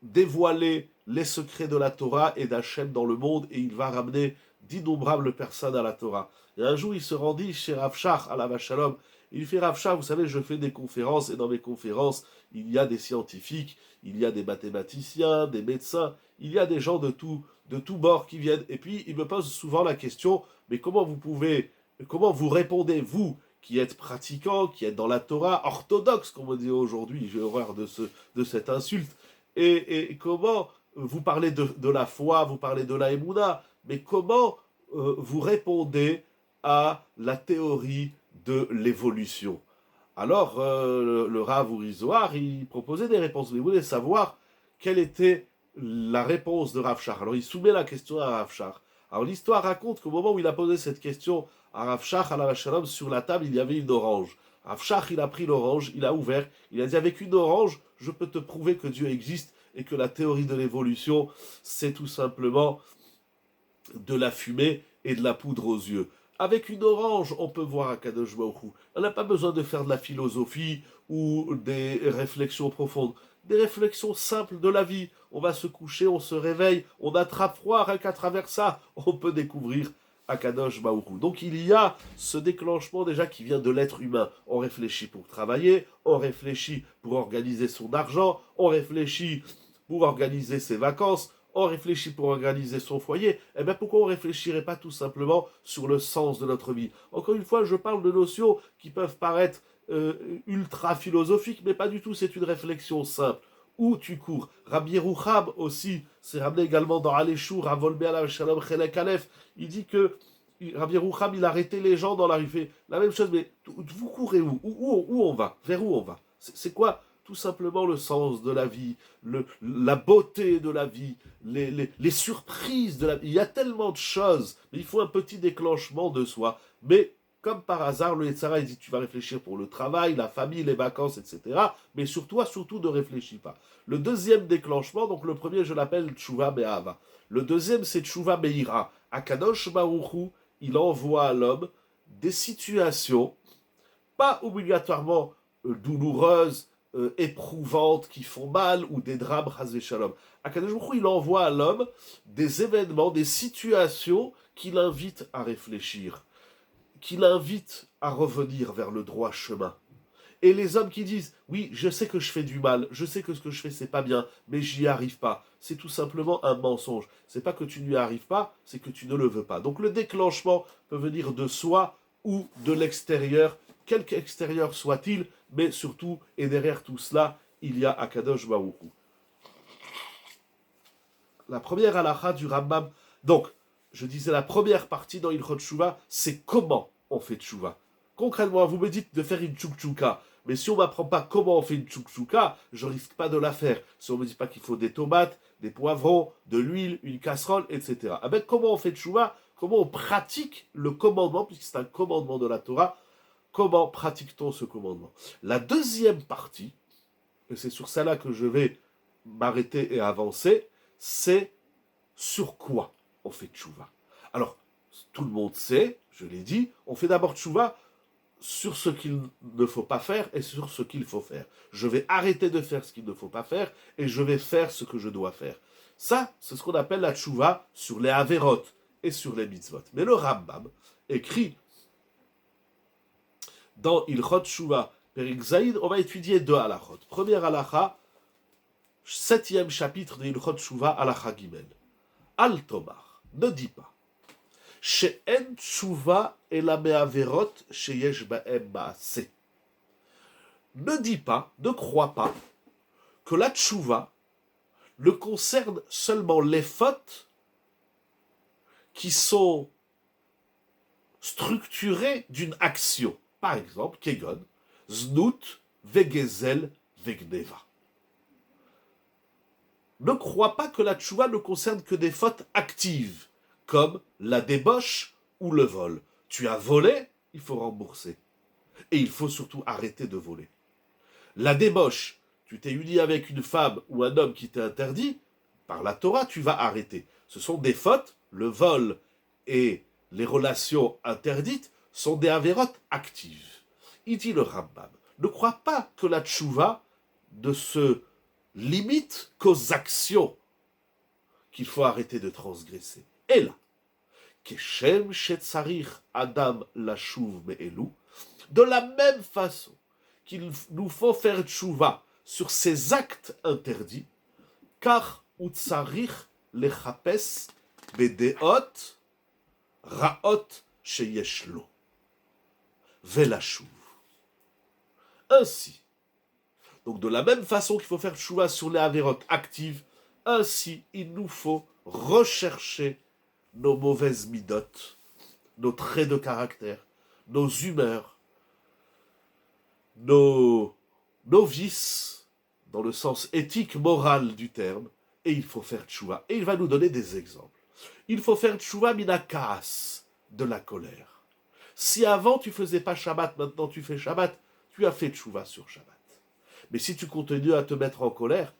dévoiler les secrets de la Torah et d'Hachem dans le monde, et il va ramener d'innombrables personnes à la Torah. Et un jour, il se rendit chez Rav Shach, à la Shalom. Il fait, Rav Shach, vous savez, je fais des conférences, et dans mes conférences, il y a des scientifiques, il y a des mathématiciens, des médecins, il y a des gens de tout bord qui viennent. Et puis, il me pose souvent la question, mais comment vous répondez, vous, qui êtes pratiquant, qui êtes dans la Torah, orthodoxe, comme on dit aujourd'hui, j'ai horreur de cette insulte, et comment vous parlez de la foi, vous parlez de la Emouna, mais comment vous répondez à la théorie de l'évolution? Alors, le Rav Uri Zohar, il proposait des réponses, mais il voulait savoir quelle était la réponse de Rav Shach. Alors, il soumet la question à Rav Shach. Alors, l'histoire raconte qu'au moment où il a posé cette question à Rav Shach, à la Shalom, sur la table, il y avait une orange. Rav Shach, il a pris l'orange, il a ouvert, il a dit, avec une orange, je peux te prouver que Dieu existe et que la théorie de l'évolution, c'est tout simplement de la fumée et de la poudre aux yeux. Avec une orange, on peut voir Akadosh Baruch Hu. On n'a pas besoin de faire de la philosophie ou des réflexions profondes. Des réflexions simples de la vie. On va se coucher, on se réveille, on attrape froid, rien qu'à travers ça, on peut découvrir Akadosh Baruch Hu. Donc il y a ce déclenchement déjà qui vient de l'être humain. On réfléchit pour travailler, on réfléchit pour organiser son argent, on réfléchit pour organiser ses vacances, on réfléchit pour organiser son foyer, eh bien pourquoi on ne réfléchirait pas tout simplement sur le sens de notre vie? Encore une fois, je parle de notions qui peuvent paraître ultra philosophiques, mais pas du tout, c'est une réflexion simple. Où tu cours? Rabbi Yerucham aussi, c'est ramené également dans Aléchour, à Volbe Alav Shalom Chelek Aleph, il dit que Rabbi Yerucham, il arrêtait les gens dans la rue, il fait la même chose, mais vous courez où? Où on va? Vers où on va? C'est quoi tout simplement le sens de la vie, la beauté de la vie, les surprises de la vie? Il y a tellement de choses, mais il faut un petit déclenchement de soi. Mais comme par hasard, le Yetzara, il dit, tu vas réfléchir pour le travail, la famille, les vacances, etc. Mais sur toi, surtout, ne réfléchis pas. Le deuxième déclenchement, donc le premier, je l'appelle Tshuva Be'ava. Le deuxième, c'est Tshuva Be'ira. Akadosh Baruch Hu, il envoie à l'homme des situations, pas obligatoirement douloureuses, éprouvantes, qui font mal, ou des drames, Chas Shalom. Akadosh Baruch Hu, il envoie à l'homme des événements, des situations qui l'invitent à réfléchir, qui l'invitent à revenir vers le droit chemin. Et les hommes qui disent, oui, je sais que je fais du mal, je sais que ce que je fais, c'est pas bien, mais j'y arrive pas. C'est tout simplement un mensonge. C'est pas que tu n'y arrives pas, c'est que tu ne le veux pas. Donc le déclenchement peut venir de soi ou de l'extérieur, quelque extérieur soit-il, mais surtout, et derrière tout cela, il y a Akadosh Baruch Hu. La première halakha du Rambam, donc, je disais la première partie dans Ilchot Tshuva, c'est comment on fait Tshuva. Concrètement, vous me dites de faire une tchoukchouka, mais si on ne m'apprend pas comment on fait une tchoukchouka, je risque pas de la faire. Si on ne me dit pas qu'il faut des tomates, des poivrons, de l'huile, une casserole, etc. Avec comment on fait Tshuva, comment on pratique le commandement, puisque c'est un commandement de la Torah, comment pratique-t-on ce commandement? La deuxième partie, et c'est sur celle-là que je vais m'arrêter et avancer, c'est sur quoi on fait tchouva. Alors, tout le monde sait, je l'ai dit, on fait d'abord tchouva sur ce qu'il ne faut pas faire et sur ce qu'il faut faire. Je vais arrêter de faire ce qu'il ne faut pas faire et je vais faire ce que je dois faire. Ça, c'est ce qu'on appelle la tchouva sur les averot et sur les mitzvot. Mais le Rambam écrit dans Ilchot Tchouva, Perik Zaïd, on va étudier deux halachot. Première halakha, 7e chapitre de Ilchot Tchouva, halakha Gimel. Al Tomar, ne dis pas. She'en Tchouva et la me'averot sheyesh ba'em ma'aseh. Ne dis pas, ne crois pas que la Tchouva ne concerne seulement les fautes qui sont structurées d'une action. Par exemple, Kegon, Znout, Vegezel, Vegneva. Ne crois pas que la tchouva ne concerne que des fautes actives, comme la débauche ou le vol. Tu as volé, il faut rembourser. Et il faut surtout arrêter de voler. La débauche, tu t'es uni avec une femme ou un homme qui t'est interdit, par la Torah, tu vas arrêter. Ce sont des fautes, le vol et les relations interdites sont des avérotes actives. Il dit le Rambam, ne crois pas que la tchouva ne se limite qu'aux actions qu'il faut arrêter de transgresser. Et là, Keshem shetzarich Adam lashuv me'elu, de la même façon qu'il nous faut faire tchouva sur ces actes interdits, car utzarich lechapes bedeot raot sheyesh lo velashuv. Ainsi, donc de la même façon qu'il faut faire tchouva sur les avérotes actives, ainsi il nous faut rechercher nos mauvaises midotes, nos traits de caractère, nos humeurs, nos vices, dans le sens éthique, moral du terme, et il faut faire tchouva. Et il va nous donner des exemples. Il faut faire tchouva minakas, de la colère. Si avant tu faisais pas Shabbat, maintenant tu fais Shabbat, tu as fait tchouva sur Shabbat. Mais si tu continues à te mettre en colère,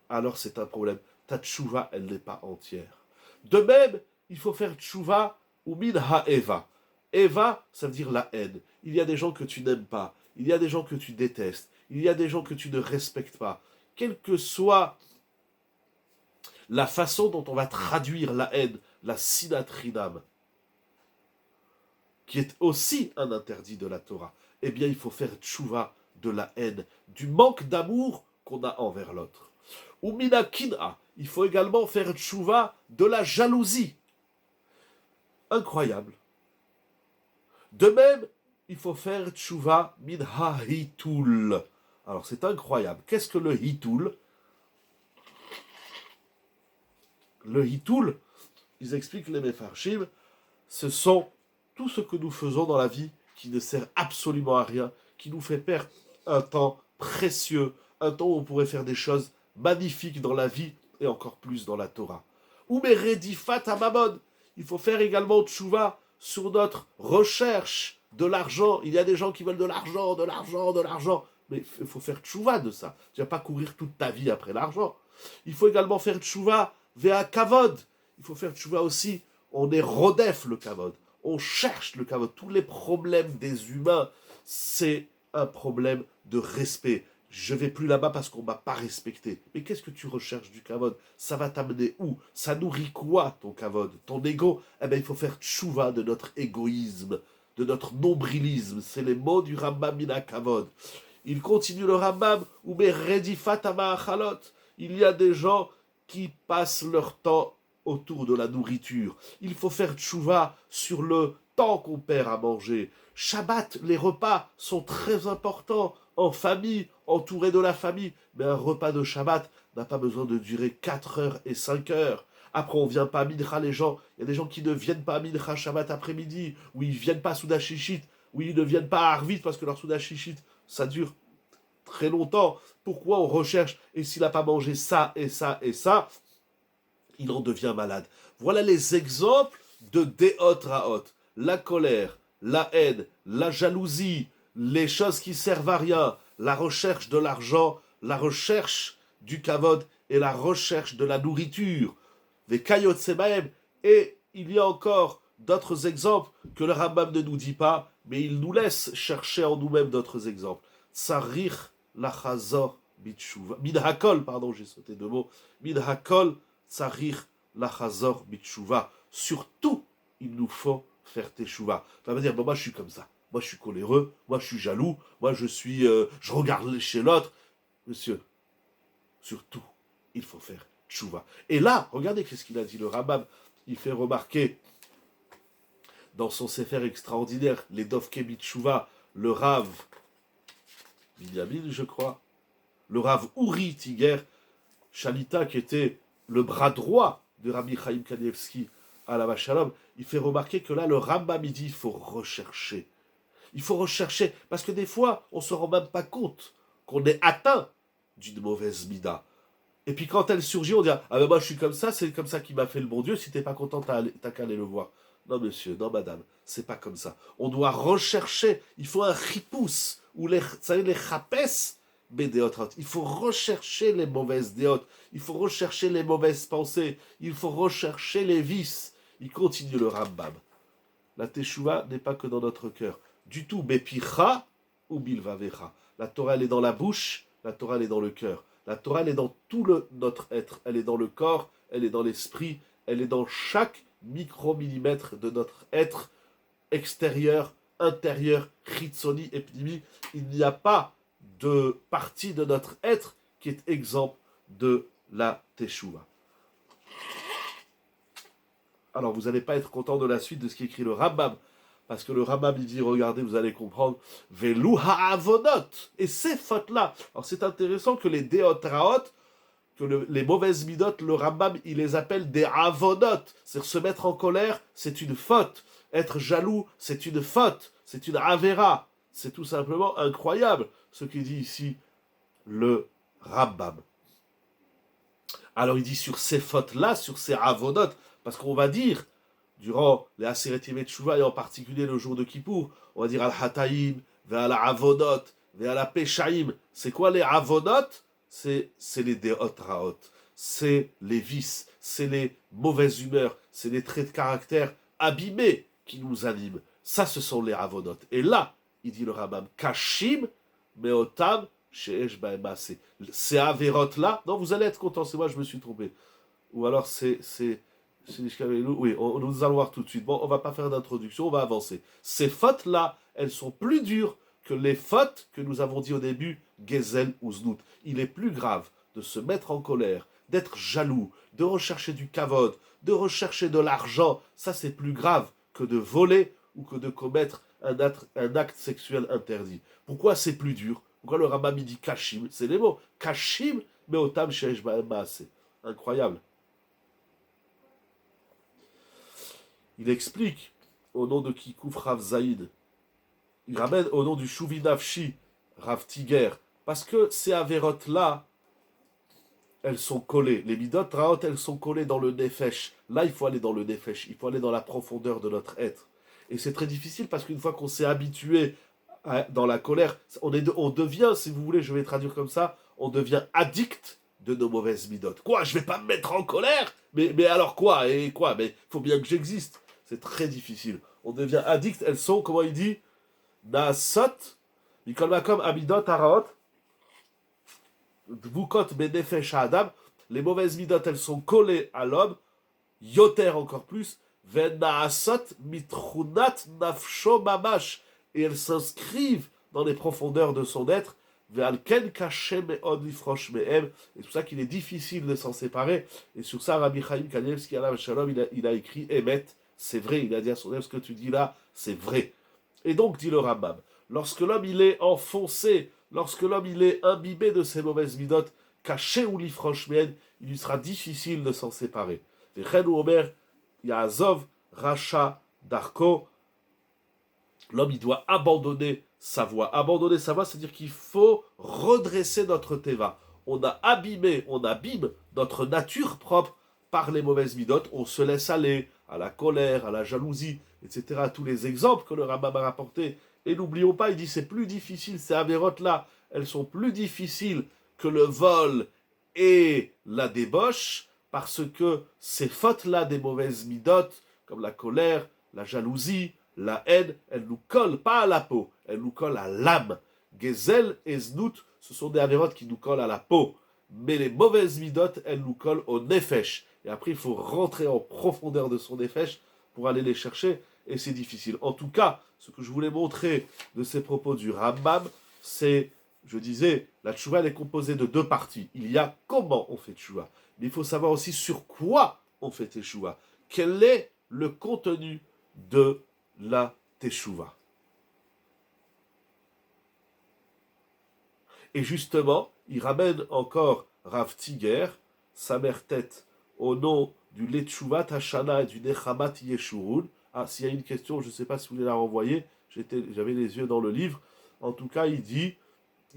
alors c'est un problème. Ta tchouva, elle n'est pas entière. De même, il faut faire tchouva ou min ha'eva. Eva, ça veut dire la haine. Il y a des gens que tu n'aimes pas. Il y a des gens que tu détestes. Il y a des gens que tu ne respectes pas. Quelle que soit la façon dont on va traduire la haine, la sinatrinam, qui est aussi un interdit de la Torah, eh bien il faut faire tchouva de la haine, du manque d'amour qu'on a envers l'autre. Ou minakina, il faut également faire tchouva de la jalousie. Incroyable. De même, il faut faire tchouva min ha-hitul. Alors c'est incroyable. Qu'est-ce que le hitul? Le hitul, ils expliquent les mefarshim, ce sont tout ce que nous faisons dans la vie qui ne sert absolument à rien, qui nous fait perdre un temps précieux, un temps où on pourrait faire des choses magnifiques dans la vie et encore plus dans la Torah. Ou meredifat hamamon, il faut faire également tchouva sur notre recherche de l'argent. Il y a des gens qui veulent de l'argent, de l'argent, de l'argent. Mais il faut faire tchouva de ça. Tu ne vas pas courir toute ta vie après l'argent. Il faut également faire tchouva vers kavod. Il faut faire tchouva aussi. On est rodef le kavod. On cherche le kavod. Tous les problèmes des humains, c'est un problème de respect. Je vais plus là-bas parce qu'on m'a pas respecté. Mais qu'est-ce que tu recherches du kavod? Ça va t'amener où? Ça nourrit quoi ton kavod? Ton ego? Eh bien, il faut faire tchouva de notre égoïsme, de notre nombrilisme. C'est les mots du Rambam mina kavod. Il continue le Rambam, ou meredifat hama'achalot. Il y a des gens qui passent leur temps autour de la nourriture. Il faut faire tchouva sur le temps qu'on perd à manger. Shabbat, les repas sont très importants, en famille, entouré de la famille. Mais un repas de Shabbat n'a pas besoin de durer 4 heures et 5 heures. Après, on vient pas à Mincha, les gens. Il y a des gens qui ne viennent pas à Mincha Shabbat après-midi, ou ils viennent pas à Souda Shishit, ou ils ne viennent pas à Arvit parce que leur Souda Shishit, ça dure très longtemps. Pourquoi on recherche? Et s'il n'a pas mangé ça et ça et ça, il en devient malade. Voilà les exemples de Deot Raot. La colère, la haine, la jalousie, les choses qui servent à rien, la recherche de l'argent, la recherche du kavod et la recherche de la nourriture. Des kayot semaem. Et il y a encore d'autres exemples que le Rambam ne nous dit pas, mais il nous laisse chercher en nous-mêmes d'autres exemples. Tsarich lachazor bitshuva. Midhakol, pardon, j'ai sauté deux mots. Midhakol tsarich lachazor bitshuva. Surtout, il nous faut faire teshuva. Ça veut dire, bon, moi je suis comme ça. Moi je suis coléreux, moi je suis jaloux, moi je regarde chez l'autre. Monsieur, surtout, il faut faire teshuva. Et là, regardez qu'est-ce qu'il a dit le Rambam. Il fait remarquer dans son sefer extraordinaire, les Dovke Bitshuva, le Rav Binyamin, je crois, le Rav Uri Tiger, Shalita, qui était le bras droit de Rabbi Chaim Kanievski à la Shalom, il fait remarquer que là, le Rambam, il dit, il faut rechercher. Il faut rechercher, parce que des fois, on ne se rend même pas compte qu'on est atteint d'une mauvaise mida. Et puis quand elle surgit, on dit, ah ben moi je suis comme ça, c'est comme ça qu'il m'a fait le bon Dieu, si t'es pas content, t'as qu'à aller le voir. Non monsieur, non madame, c'est pas comme ça. On doit rechercher, il faut un chipous, ou les chapes, bédéotrot. Il faut rechercher les mauvaises déotes, il faut rechercher les mauvaises pensées, il faut rechercher les vices. Il continue le Rambam. La teshuva n'est pas que dans notre cœur. Du tout, bepicha ou bilvavecha. La Torah, elle est dans la bouche, la Torah, elle est dans le cœur. La Torah, elle est dans tout notre être. Elle est dans le corps, elle est dans l'esprit, elle est dans chaque micro-millimètre de notre être extérieur, intérieur, chitzoni et pnimi. Il n'y a pas de partie de notre être qui est exempt de la teshuva. Alors, vous n'allez pas être content de la suite de ce qu'écrit le Rambam, parce que le Rambam, il dit, regardez, vous allez comprendre, Velu ha'avonot, et ces fautes-là. Alors, c'est intéressant que les deotraot, que les mauvaises midot, le Rambam, il les appelle des avonot. C'est-à-dire se mettre en colère, c'est une faute. Être jaloux, c'est une faute. C'est une avera. C'est tout simplement incroyable, ce qu'il dit ici, le Rambam. Alors, il dit sur ces fautes-là, sur ces avonot, parce qu'on va dire, durant les Aseret Yemei Teshuvah, et en particulier le jour de Kippour, on va dire Al-Hataïm, Ve'al Avonot, Ve'al Peshaïm. C'est quoi les Avonot? C'est les Deot Raot. C'est les vices, c'est les mauvaises humeurs, c'est les traits de caractère abîmés qui nous animent. Ça, ce sont les Avonot. Et là, il dit le Rambam, Kashim, Meotam, Sheesh Ba'emase. Ces Averot-là, non, vous allez être content, c'est moi, je me suis trompé. Ou alors c'est oui, nous allons voir tout de suite. Bon, on va pas faire d'introduction, on va avancer. Ces fautes-là, elles sont plus dures que les fautes que nous avons dit au début, Gezel ou Znout. Il est plus grave de se mettre en colère, d'être jaloux, de rechercher du kavod, de rechercher de l'argent. Ça, c'est plus grave que de voler ou que de commettre un acte sexuel interdit. Pourquoi c'est plus dur? Pourquoi le Rambam dit Kashim? C'est les mots. Kashim, mais otam sheish ba'em ma'aseh. Incroyable. Il explique, au nom de Kikouf Rav Zaïd, il ramène au nom du Shuvinavshi Rav Tiger, parce que ces avérotes-là, elles sont collées. Les midot raot, elles sont collées dans le nefesh. Là, il faut aller dans le nefesh, il faut aller dans la profondeur de notre être. Et c'est très difficile parce qu'une fois qu'on s'est habitué dans la colère, on devient, si vous voulez, je vais traduire comme ça, on devient addict de nos mauvaises midot. Quoi? Je vais pas me mettre en colère? Mais alors quoi? Et quoi? Mais il faut bien que j'existe. C'est très difficile. On devient addict. Elles sont, comment il dit, Naasot, Mikol Makom Amidot Araot, Dvukot Benefesh Adam. Les mauvaises midot, elles sont collées à l'homme. Yoter encore plus. Venaasot Mitrunat Nafsho Mamash. Et elles s'inscrivent dans les profondeurs de son être. Ve'alken Kashem Me'od Lifrosh Me'em. Et c'est pour ça qu'il est difficile de s'en séparer. Et sur ça, Rabbi Chaim Kanievski, Alav Shalom, il a écrit Emet. c'est vrai. Il a dit à son élève, ce que tu dis là, c'est vrai. Et donc, dit le Rambam, lorsque l'homme il est enfoncé, lorsque l'homme il est imbibé de ses mauvaises midotes, caché ou l'ifranchmien, il lui sera difficile de s'en séparer. Et Chen ou Omer, Yaazov, Racha, Darko, l'homme il doit abandonner sa voie. Abandonner sa voie, c'est-à-dire qu'il faut redresser notre teva. On a abîmé, on abîme notre nature propre par les mauvaises midotes. On se laisse aller à la colère, à la jalousie, etc. Tous les exemples que le Rambam a rapportés. Et n'oublions pas, il dit c'est plus difficile, ces avérotes-là, elles sont plus difficiles que le vol et la débauche, parce que ces fautes-là des mauvaises midotes, comme la colère, la jalousie, la haine, elle nous colle pas à la peau, elle nous colle à l'âme. Gezel et Znout, ce sont des avérotes qui nous collent à la peau. Mais les mauvaises midotes, elles nous collent au nefesh. Et après, il faut rentrer en profondeur de son nefesh pour aller les chercher. Et c'est difficile. En tout cas, ce que je voulais montrer de ces propos du Rambam, c'est, je disais, la tchouva, elle est composée de deux parties. Il y a comment on fait tchouva. Mais il faut savoir aussi sur quoi on fait tchouva. Quel est le contenu de la teshuva. Et justement, il ramène encore Rav Tiger, sa mère tête, au nom du Letchouvat Hashana et du Nechamat Yeshurun. Ah, s'il y a une question, je ne sais pas si vous voulez la renvoyer, j'avais les yeux dans le livre. En tout cas, il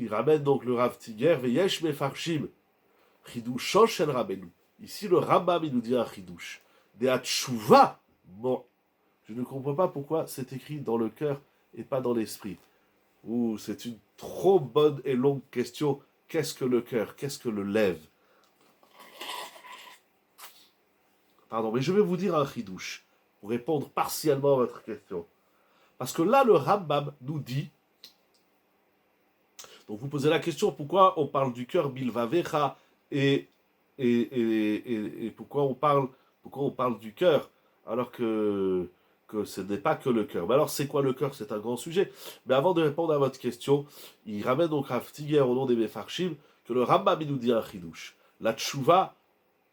ramène donc le Rav Tiger, Veyesh Mefarshim, Chidushan Shel Rabenu. Ici, le Rambam, il nous dit un Chidush. De Hatshuva, bon, je ne comprends pas pourquoi c'est écrit dans le cœur et pas dans l'esprit. Ouh, c'est une trop bonne et longue question. Qu'est-ce que le cœur? Qu'est-ce que le lève? Pardon, mais je vais vous dire un chidouche pour répondre partiellement à votre question. Parce que là, le Rambam nous dit, donc vous posez la question, pourquoi on parle du cœur bilvavecha et pourquoi on parle du cœur alors que ce n'est pas que le cœur. Mais alors, c'est quoi le cœur? C'est un grand sujet. Mais avant de répondre à votre question, il ramène donc Rav Tiger au nom des Mefarshim que le Rambam nous dit un chidouche. La tchouva,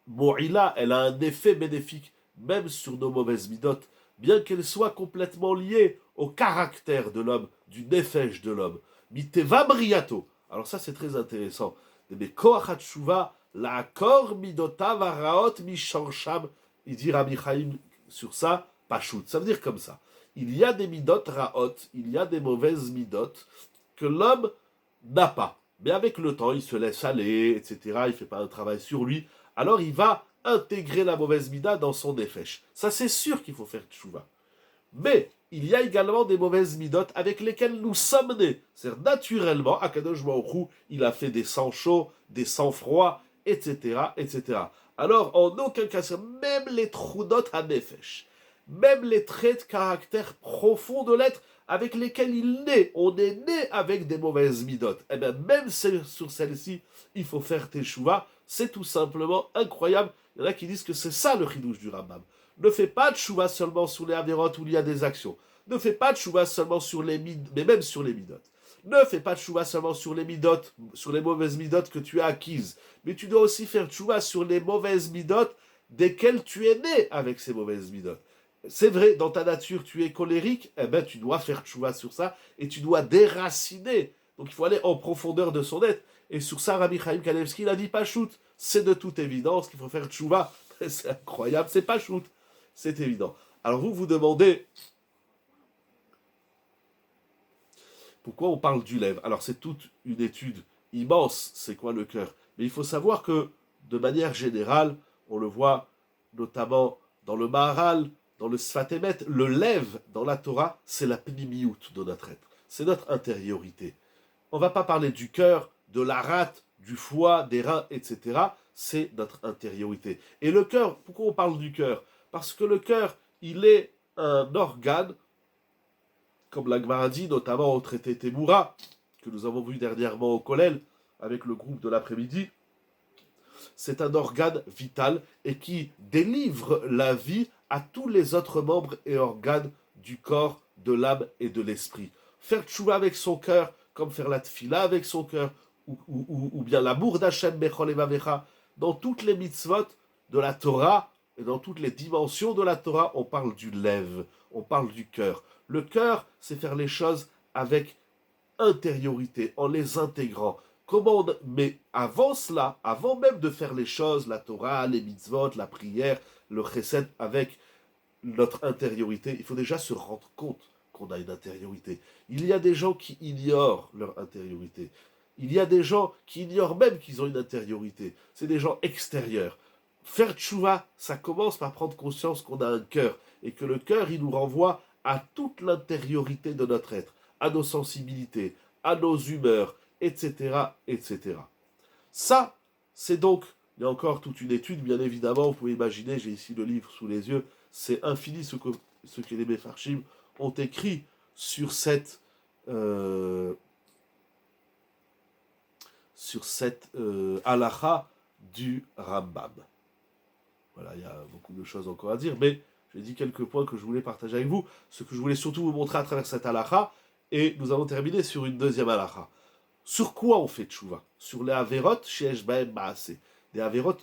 Mo'ila, elle a un effet bénéfique, même sur nos mauvaises midotes, bien qu'elle soit complètement liée au caractère de l'homme, du nefesh de l'homme. Miteva briato. Alors ça, c'est très intéressant. Mais koach tchouva, la kor midota varaot mishansham. Il dit Rabbi Chaim sur ça, Pachout. Ça veut dire comme ça. Il y a des midot raot, il y a des mauvaises midot que l'homme n'a pas. Mais avec le temps, il se laisse aller, etc. Il ne fait pas un travail sur lui. Alors il va intégrer la mauvaise mida dans son nefesh. Ça, c'est sûr qu'il faut faire tchouva. Mais il y a également des mauvaises midot avec lesquelles nous sommes nés. C'est-à-dire, naturellement, Akadosh Baruch Hu, il a fait des sangs chauds, des sangs froids, etc., etc. Alors, en aucun cas, même les trudot à nefesh, même les traits de caractère profonds de l'être avec lesquels il naît, on est né avec des mauvaises midotes. Et bien, même sur celle-ci, il faut faire teshuva. C'est tout simplement incroyable. Il y en a qui disent que c'est ça le chidouche du Rambam. Ne fais pas de teshuva seulement sur les avérotes où il y a des actions. Ne fais pas de teshuva seulement sur les midotes, mais même sur les midotes. Ne fais pas de teshuva seulement sur les midotes, sur les mauvaises midotes que tu as acquises. Mais tu dois aussi faire teshuva sur les mauvaises midotes desquelles tu es né avec ces mauvaises midotes. C'est vrai, dans ta nature, tu es colérique, eh ben, tu dois faire tchouva sur ça et tu dois déraciner. Donc il faut aller en profondeur de son être. Et sur ça, Rabbi Chaim Kanevski, il a dit pas shoot. C'est de toute évidence qu'il faut faire tchouva. C'est incroyable, c'est pas shoot. C'est évident. Alors vous vous demandez pourquoi on parle du lèvre. Alors c'est toute une étude immense, c'est quoi le cœur. Mais il faut savoir que, de manière générale, on le voit notamment dans le Maharal, dans le Sfat Emet, le lève dans la Torah, c'est la pnimiout de notre être. C'est notre intériorité. On ne va pas parler du cœur, de la rate, du foie, des reins, etc. C'est notre intériorité. Et le cœur, pourquoi on parle du cœur? Parce que le cœur, il est un organe, comme la Gemara dit, notamment au traité Temura, que nous avons vu dernièrement au Kollel, avec le groupe de l'après-midi. C'est un organe vital et qui délivre la vie à tous les autres membres et organes du corps, de l'âme et de l'esprit. Faire tchouva avec son cœur, comme faire la tfila avec son cœur, ou bien l'amour d'Hachem bechol evavecha, dans toutes les mitzvot de la Torah, et dans toutes les dimensions de la Torah, on parle du lève, on parle du cœur. Le cœur, c'est faire les choses avec intériorité, en les intégrant. Mais avant cela, avant même de faire les choses, la Torah, les mitzvot, la prière, le chesed, avec notre intériorité, il faut déjà se rendre compte qu'on a une intériorité. Il y a des gens qui ignorent leur intériorité. Il y a des gens qui ignorent même qu'ils ont une intériorité. C'est des gens extérieurs. Faire tchouva, ça commence par prendre conscience qu'on a un cœur et que le cœur, il nous renvoie à toute l'intériorité de notre être, à nos sensibilités, à nos humeurs, etc., etc. Ça, c'est donc, il y a encore toute une étude, bien évidemment, vous pouvez imaginer, j'ai ici le livre sous les yeux, c'est infini ce que les Mefarshim ont écrit sur cette halakha du Rambam. Voilà, il y a beaucoup de choses encore à dire, mais j'ai dit quelques points que je voulais partager avec vous, ce que je voulais surtout vous montrer à travers cette halakha, et nous allons terminer sur une deuxième halakha. Sur quoi on fait tchouva? Sur les averot sheyesh bahem maaseh, des averot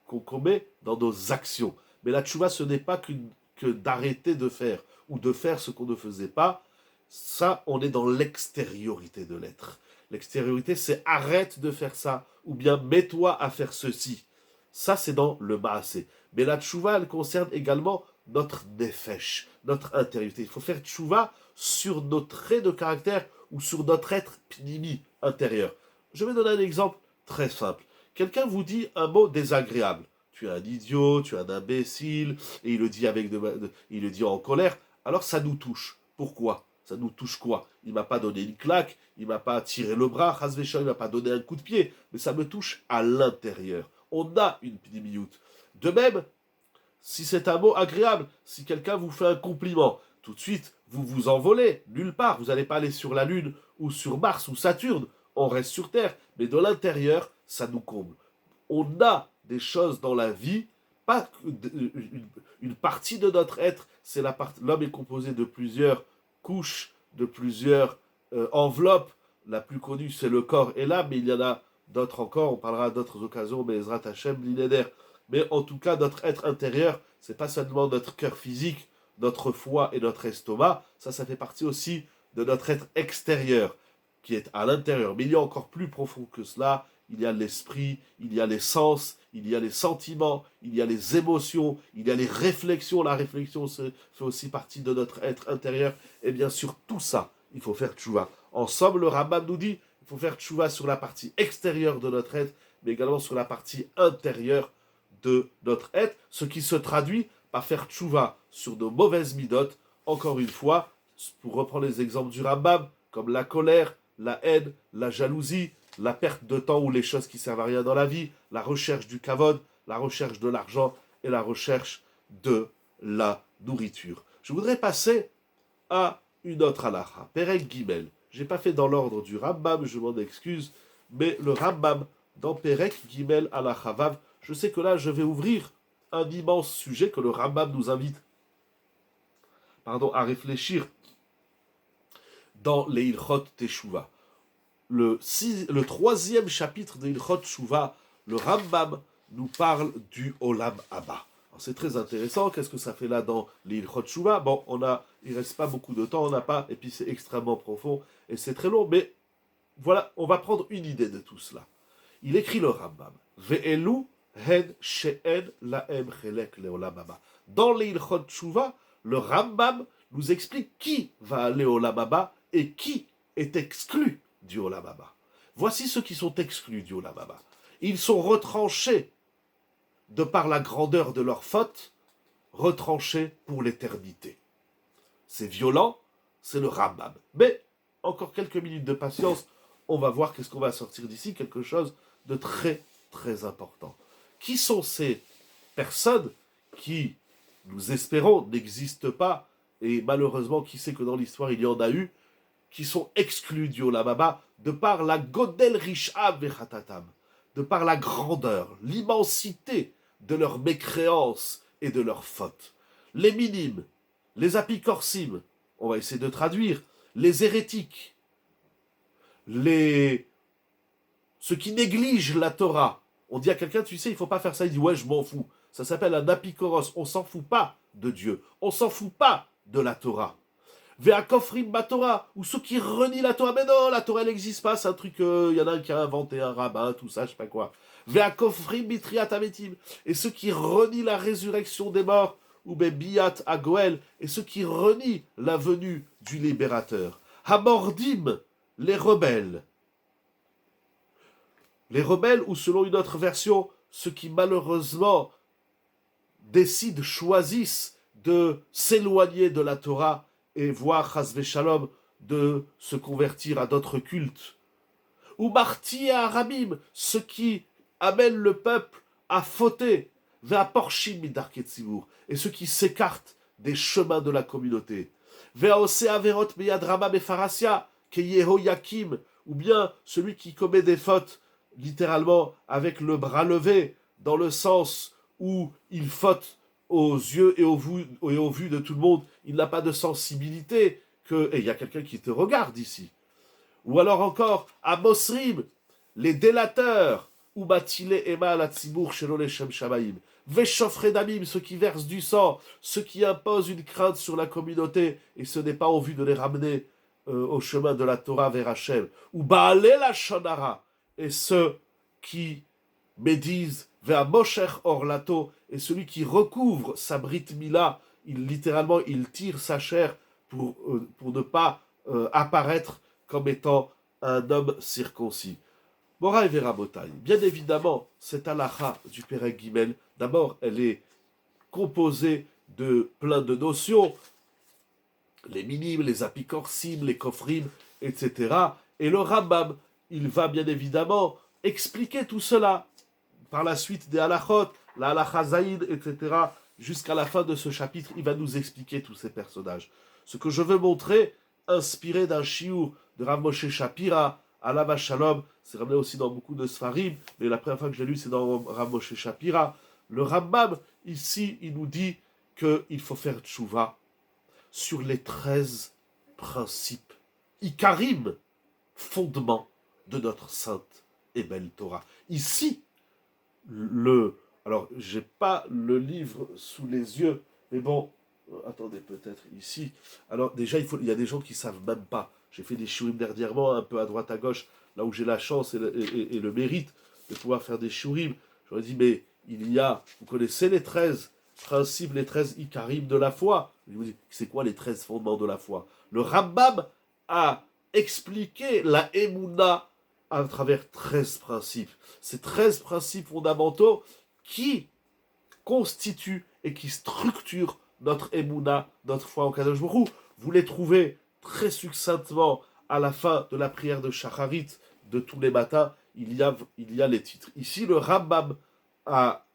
qu'on commet dans nos actions. Mais la tchouva, ce n'est pas que d'arrêter de faire, ou de faire ce qu'on ne faisait pas. Ça, on est dans l'extériorité de l'être. L'extériorité, c'est arrête de faire ça, ou bien mets-toi à faire ceci. Ça, c'est dans le maaseh. Mais la tchouva, elle concerne également notre nefesh, notre intériorité. Il faut faire tchouva sur nos traits de caractère ou sur notre être pnimi, intérieur. Je vais donner un exemple très simple. Quelqu'un vous dit un mot désagréable. Tu es un idiot, tu es un imbécile, et il le dit il le dit en colère. Alors ça nous touche. Pourquoi? Ça nous touche quoi? Il m'a pas donné une claque, il m'a pas tiré le bras, il m'a pas donné un coup de pied, mais ça me touche à l'intérieur. On a une pnimiout. De même, si c'est un mot agréable, si quelqu'un vous fait un compliment, tout de suite, vous vous envolez, nulle part. Vous n'allez pas aller sur la Lune, ou sur Mars, ou Saturne. On reste sur Terre. Mais de l'intérieur, ça nous comble. On a des choses dans la vie, pas une partie de notre être, c'est la partie. L'homme est composé de plusieurs couches, de plusieurs enveloppes. La plus connue, c'est le corps et l'âme, mais il y en a d'autres encore. On parlera d'autres occasions, mais Ezrat Hashem, millénaire. Mais en tout cas, notre être intérieur, c'est pas seulement notre cœur physique, notre foie et notre estomac, ça fait partie aussi de notre être extérieur, qui est à l'intérieur. Mais il y a encore plus profond que cela, il y a l'esprit, il y a les sens, il y a les sentiments, il y a les émotions, il y a les réflexions. La réflexion fait aussi partie de notre être intérieur. Et bien sûr, tout ça, il faut faire tchouva. En somme, le Rambam nous dit, il faut faire tchouva sur la partie extérieure de notre être, mais également sur la partie intérieure de notre être, ce qui se traduit par faire tchouva sur nos mauvaises midotes, encore une fois, pour reprendre les exemples du Rambam, comme la colère, la haine, la jalousie, la perte de temps ou les choses qui servent à rien dans la vie, la recherche du kavod, la recherche de l'argent et la recherche de la nourriture. Je voudrais passer à une autre halakha, Perek Gimel. Je n'ai pas fait dans l'ordre du Rambam, je m'en excuse, mais le Rambam, dans Perek Gimel halakha Vav, je sais que là, je vais ouvrir un immense sujet que le Rambam nous invite à réfléchir dans les Ilchot Teshuvah. Le troisième chapitre des Ilchot Teshuvah, le Rambam nous parle du Olam Haba. C'est très intéressant, qu'est-ce que ça fait là dans les Ilchot Teshuvah? Bon, il ne reste pas beaucoup de temps, on n'a pas, et puis c'est extrêmement profond, et c'est très long, mais voilà, on va prendre une idée de tout cela. Il écrit le Rambam, Ve'elu hen she'en lahem chelek le'olam haba. Dans les Ilchot Teshuvah, le Rambam nous explique qui va aller au Olam Haba et qui est exclu du Olam Haba. Voici ceux qui sont exclus du Olam Haba. Ils sont retranchés de par la grandeur de leur faute, retranchés pour l'éternité. C'est violent, c'est le Rambam. Mais, encore quelques minutes de patience, on va voir qu'est-ce qu'on va sortir d'ici, quelque chose de très, très important. Qui sont ces personnes qui, nous espérons, n'existent pas, et malheureusement, qui sait que dans l'histoire, il y en a eu, qui sont exclus du Olam Haba, de par la Godel Risha Vechatatam, de par la grandeur, l'immensité de leur mécréance et de leur faute. Les minimes, les apicorsim, on va essayer de traduire, les hérétiques, ceux qui négligent la Torah. On dit à quelqu'un, tu sais, il ne faut pas faire ça, il dit, ouais, je m'en fous. Ça s'appelle un apikoros. On s'en fout pas de Dieu. On s'en fout pas de la Torah. Ve'akofrim Torah, ou ceux qui renient la Torah. Mais non, la Torah n'existe pas, c'est un truc, y en a un qui a inventé un rabbin, tout ça, je sais pas quoi. Ve'akofrim Bitriat Ametim, et ceux qui renient la résurrection des morts, ou Biat Agoel, et ceux qui renient la venue du libérateur. Hamordim, les rebelles. Les rebelles, ou selon une autre version, ceux qui malheureusement décident, choisissent de s'éloigner de la Torah et voire, chas shalom, de se convertir à d'autres cultes. Ou marti à Arabim, ce qui amène le peuple à fauter, vers porchim midarket tzibur, et ceux qui s'écartent des chemins de la communauté. Vers ose averot meyadrama befarasia, ke Yehoyakim, ou bien celui qui commet des fautes, littéralement avec le bras levé, dans le sens où il faute aux yeux et aux vues de tout le monde, il n'a pas de sensibilité, et il y a quelqu'un qui te regarde ici. Ou alors encore, à Mosrim, les délateurs, ou Batile Ema la Tzibur Shelo Leshem Shamayim, Veshofre Damim, ceux qui versent du sang, ceux qui imposent une crainte sur la communauté, et ce n'est pas en vue de les ramener au chemin de la Torah vers Hachem, ou Baale la Shonara, et ceux qui médisent vers Mosher Orlato, et celui qui recouvre sa Brit Mila, littéralement, il tire sa chair pour ne pas apparaître comme étant un homme circoncis. Moraï Verabotai, bien évidemment, cette halakha du Perek Gimel, d'abord, elle est composée de plein de notions, les minim, les apikorsim, les kofrim, etc. Et le Rambam, il va bien évidemment expliquer tout cela par la suite des halachot, la halakha zaïd, etc. Jusqu'à la fin de ce chapitre, il va nous expliquer tous ces personnages. Ce que je veux montrer, inspiré d'un shiur de Rav Moshe Shapira, Alav Shalom, c'est ramené aussi dans beaucoup de Sfarim, mais la première fois que je l'ai lu, c'est dans Rav Moshe Shapira. Le Rambam, ici, il nous dit qu'il faut faire tchouva sur les 13 principes, ikarim, fondement de notre sainte et belle Torah. Ici, alors, j'ai pas le livre sous les yeux, mais bon, attendez, peut-être ici. Alors, déjà, il y a des gens qui savent même pas. J'ai fait des shiurim dernièrement, un peu à droite, à gauche, là où j'ai la chance et le mérite de pouvoir faire des shiurim. J'aurais dit, mais vous connaissez les 13 principes, les 13 ikarim de la foi. Je me dis, c'est quoi les 13 fondements de la foi? Le Rambam a expliqué la Emouna à travers 13 principes. Ces 13 principes fondamentaux qui constituent et qui structurent notre Emouna, notre foi en Kadosh Baruch Hu. Vous les trouvez très succinctement à la fin de la prière de Shacharit de tous les matins. Il y a les titres. Ici, le Rambam a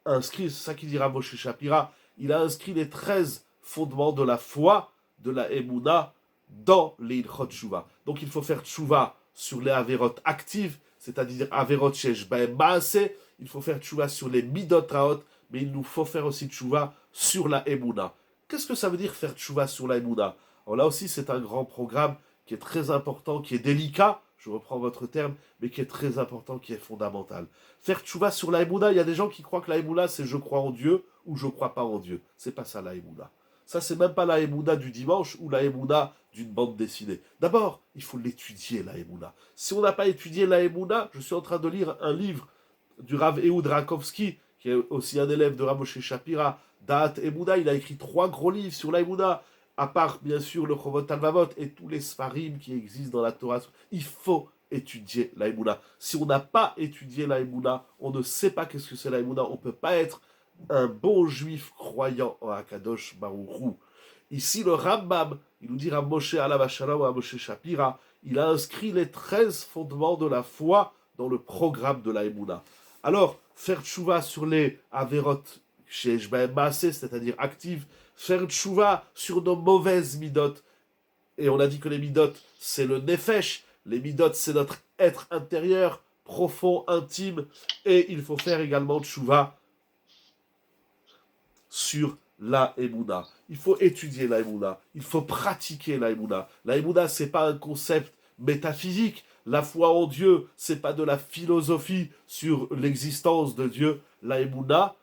inscrit, c'est ça qu'il dira Moshe Shapira, il a inscrit les 13 fondements de la foi, de la Emouna, dans les Ilchot Tshuva. Donc il faut faire Tshuva sur les Averot actives, c'est-à-dire Averot Shesh Baem Maaseh. Il faut faire Tshuva sur les Midot Raot, mais il nous faut faire aussi Tshuva sur la Emouna. Qu'est-ce que ça veut dire faire Tshuva sur la Emouna? Alors là aussi, c'est un grand programme qui est très important, qui est délicat, je reprends votre terme, mais qui est très important, qui est fondamental. Faire Tshuva sur la Emouna, il y a des gens qui croient que la Emouna, c'est je crois en Dieu ou je crois pas en Dieu. C'est pas ça la Emouna. Ça, c'est même pas la Emouna du dimanche ou la Emouna d'une bande dessinée. D'abord, il faut l'étudier, la Emouna. Si on n'a pas étudié la Emouna, je suis en train de lire un livre du Rav Ehud Rakovski, qui est aussi un élève de Rav Moshe Shapira, Da'at Emouna. Il a écrit 3 gros livres sur la Emouna, à part, bien sûr, le Chovot Halvavot et tous les Sfarim qui existent dans la Torah. Il faut étudier la Emouna. Si on n'a pas étudié la Emouna, on ne sait pas qu'est-ce que c'est la Emouna. On ne peut pas être un bon juif croyant en Akadosh Baruch Hu. Ici, le Rambam, il nous dit à Moshe Alav Shalom ou à Moshe Shapira, il a inscrit les 13 fondements de la foi dans le programme de la Emouna. Alors, faire tchouva sur les Averot Shesh Baem Maaseh, c'est-à-dire actives, faire tchouva sur nos mauvaises midot. Et on a dit que les midot, c'est le nefesh. Les midot, c'est notre être intérieur, profond, intime. Et il faut faire également tchouva sur la Emouna. Il faut étudier la Emouna. Il faut pratiquer la Emouna. La Emouna, c'est pas un concept métaphysique. La foi en Dieu, c'est pas de la philosophie sur l'existence de Dieu. La Emouna,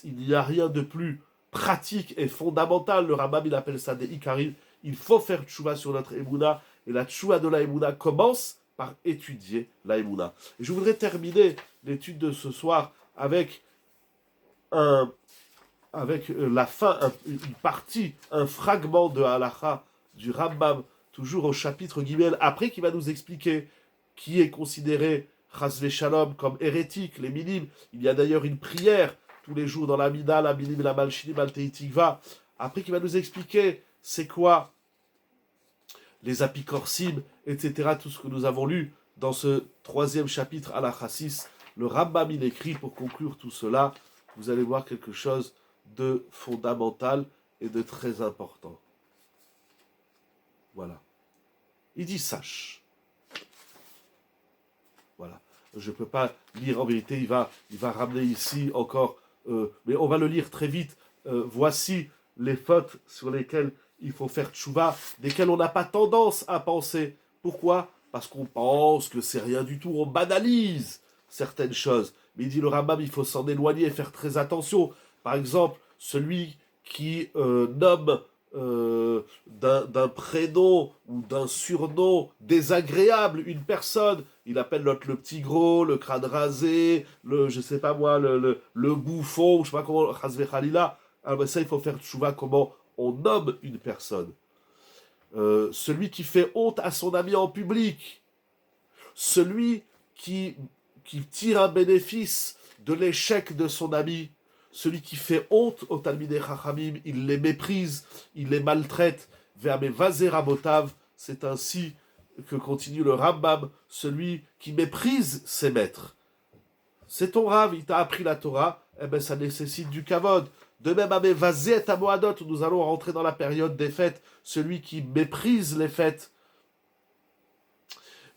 il n'y a rien de plus pratique et fondamental. Le Rambam, il appelle ça des Ikarim. Il faut faire tchouva sur notre Emouna. Et la tchouva de la Emouna commence par étudier la Emouna. Et je voudrais terminer l'étude de ce soir avec la fin, une partie, un fragment de Halacha du Rambam, toujours au chapitre Gimel, après qui va nous expliquer qui est considéré Chasvé Shalom comme hérétique, les minimes. Il y a d'ailleurs une prière tous les jours dans la Mida, la Minim, la Malchinim, la Teitikva. Après qui va nous expliquer c'est quoi les apicorsim, etc. Tout ce que nous avons lu dans ce 3e chapitre Halacha 6. Le Rambam, il écrit pour conclure tout cela. Vous allez voir quelque chose de fondamental et de très important. Voilà. Il dit sache. Voilà. Je ne peux pas lire en vérité, il va ramener ici encore, mais on va le lire très vite. Voici les fautes sur lesquelles il faut faire tchouva, desquelles on n'a pas tendance à penser. Pourquoi ? Parce qu'on pense que c'est rien du tout, on banalise certaines choses. Mais il dit le Rambam, il faut s'en éloigner et faire très attention. Par exemple, celui qui nomme d'un prénom ou d'un surnom désagréable une personne, il appelle l'autre le petit gros, le crâne rasé, je sais pas moi, le bouffon, je sais pas comment, Chasvé Khalila. Alors ça, il faut faire tchouva comment on nomme une personne. Celui qui fait honte à son ami en public, celui qui tire un bénéfice de l'échec de son ami, celui qui fait honte aux Talmidei Chachamim, il les méprise, il les maltraite. Ve'ame vazé rabotav, c'est ainsi que continue le Rambam, celui qui méprise ses maîtres. C'est ton Rav, il t'a appris la Torah, eh bien ça nécessite du kavod. De même, ame vazé et amoadot, nous allons rentrer dans la période des fêtes, celui qui méprise les fêtes.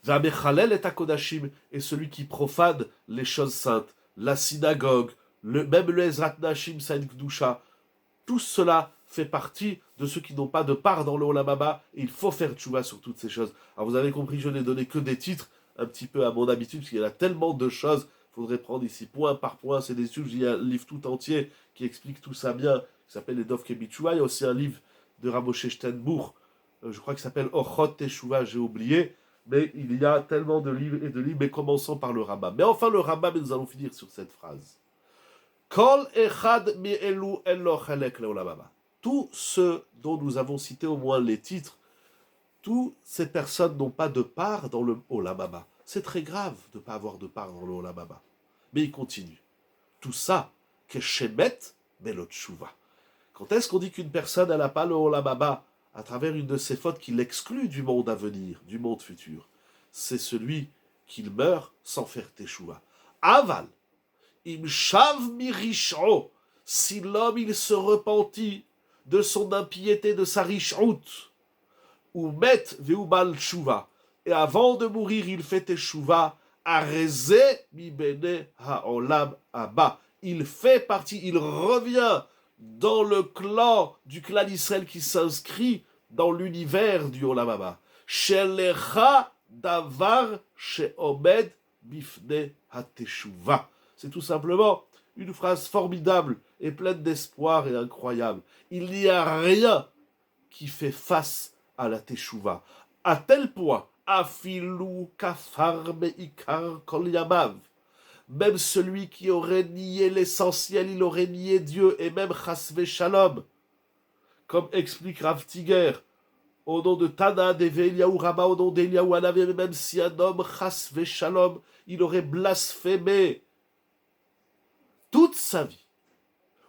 Ve'amechalel et akodashim, et celui qui profane les choses saintes, la synagogue, même le Ezrat Nashim Saïd Kdusha, tout cela fait partie de ceux qui n'ont pas de part dans le Olam Haba, et il faut faire tchouva sur toutes ces choses. Alors vous avez compris, je n'ai donné que des titres, un petit peu à mon habitude, parce qu'il y a tellement de choses, il faudrait prendre ici point par point, c'est des sujets, il y a un livre tout entier qui explique tout ça bien, qui s'appelle les Dov Kebichouva, il y a aussi un livre de Ramoshe Steinbourg, je crois qu'il s'appelle Ochot Teshuvah, j'ai oublié, mais il y a tellement de livres et de livres, mais commençons par le Rambam. Mais enfin le Rambam, et nous allons finir sur cette phrase. Kol echad mi'elu elo chalek leolam haba. Tous ceux dont nous avons cité au moins les titres, toutes ces personnes n'ont pas de part dans le Olam Haba. C'est très grave de ne pas avoir de part dans le Olam Haba. Mais il continue. Tout ça, keshemet belot tshuva. Quand est-ce qu'on dit qu'une personne n'a pas le Olam Haba à travers une de ses fautes qui l'exclut du monde à venir, du monde futur? C'est celui qui meurt sans faire teshuva. Aval. Imshav mirish'o, si l'homme il se repentit de son impiété, de sa rich'out, ou met veubal tshuva, et avant de mourir il fait teshuva, areze mi bene haolam haba, il fait partie, il revient dans le clan du clan d'Israël qui s'inscrit dans l'univers du Olam Haba. Shelecha davar sheomed bifne hateshuva. C'est tout simplement une phrase formidable et pleine d'espoir et incroyable. Il n'y a rien qui fait face à la teshuva. À tel point, afilu kafar meikar kol yamav. Même celui qui aurait nié l'essentiel, il aurait nié Dieu et même chasvé shalom. Comme explique Rav Tiger, au nom de Tana, d'Eliaou Rama, au nom d'Eliaou Hanavi, même si un homme chasvé shalom, il aurait blasphémé toute sa vie,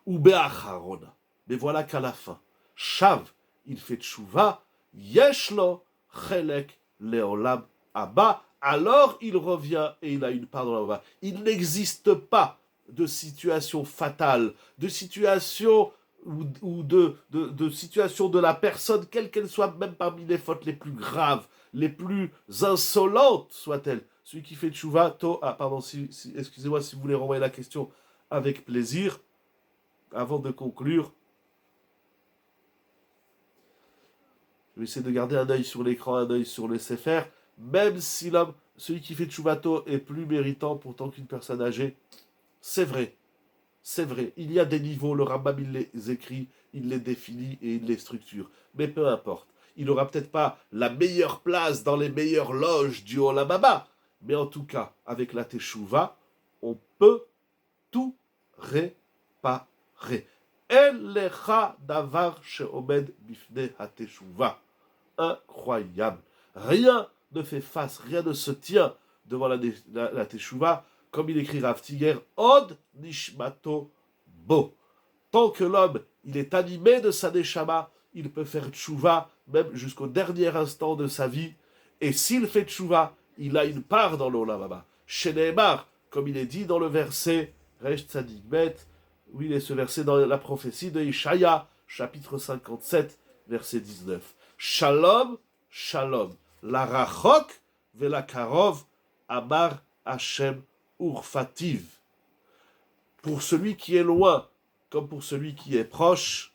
ou be'acharona. Mais voilà qu'à la fin, Shav, il fait tchouva, yeshlo, chelek, leolam, abba, alors il revient et il a une part dans la va. Il n'existe pas de situation fatale, de situation ou de situation de la personne, quelle qu'elle soit, même parmi les fautes les plus graves, les plus insolentes soient-elles. Celui qui fait tchouva, excusez-moi si vous voulez renvoyer la question avec plaisir. Avant de conclure, je vais essayer de garder un œil sur l'écran, un œil sur le Sefer, même si l'homme, celui qui fait tchouvato est plus méritant pourtant qu'une personne âgée, c'est vrai. c'est vrai, il y a des niveaux, le Rambam il les écrit, il les définit et il les structure. Mais peu importe. Il n'aura peut-être pas la meilleure place dans les meilleures loges du Olam Haba, mais en tout cas, avec la Teshuvah, on peut tout réparer. El lecha davar sheomed bifnei hateshuvah. Incroyable. Rien ne fait face, rien ne se tient devant la Teshuvah, comme il écrit Rav Tiger, Od nishmato bo. Tant que l'homme, il est animé de sa neshama, il peut faire tchouva, même jusqu'au dernier instant de sa vie. Et s'il fait tchouva, il a une part dans l'Olam Haba. Chez Nehemar, comme il est dit dans le verset, Resh Tzadik Bet, oui, il est ce verset dans la prophétie de Ishaïa, chapitre 57, verset 19. Shalom, shalom, la rachok vela karov, amar Hashem urfativ. Pour celui qui est loin, comme pour celui qui est proche,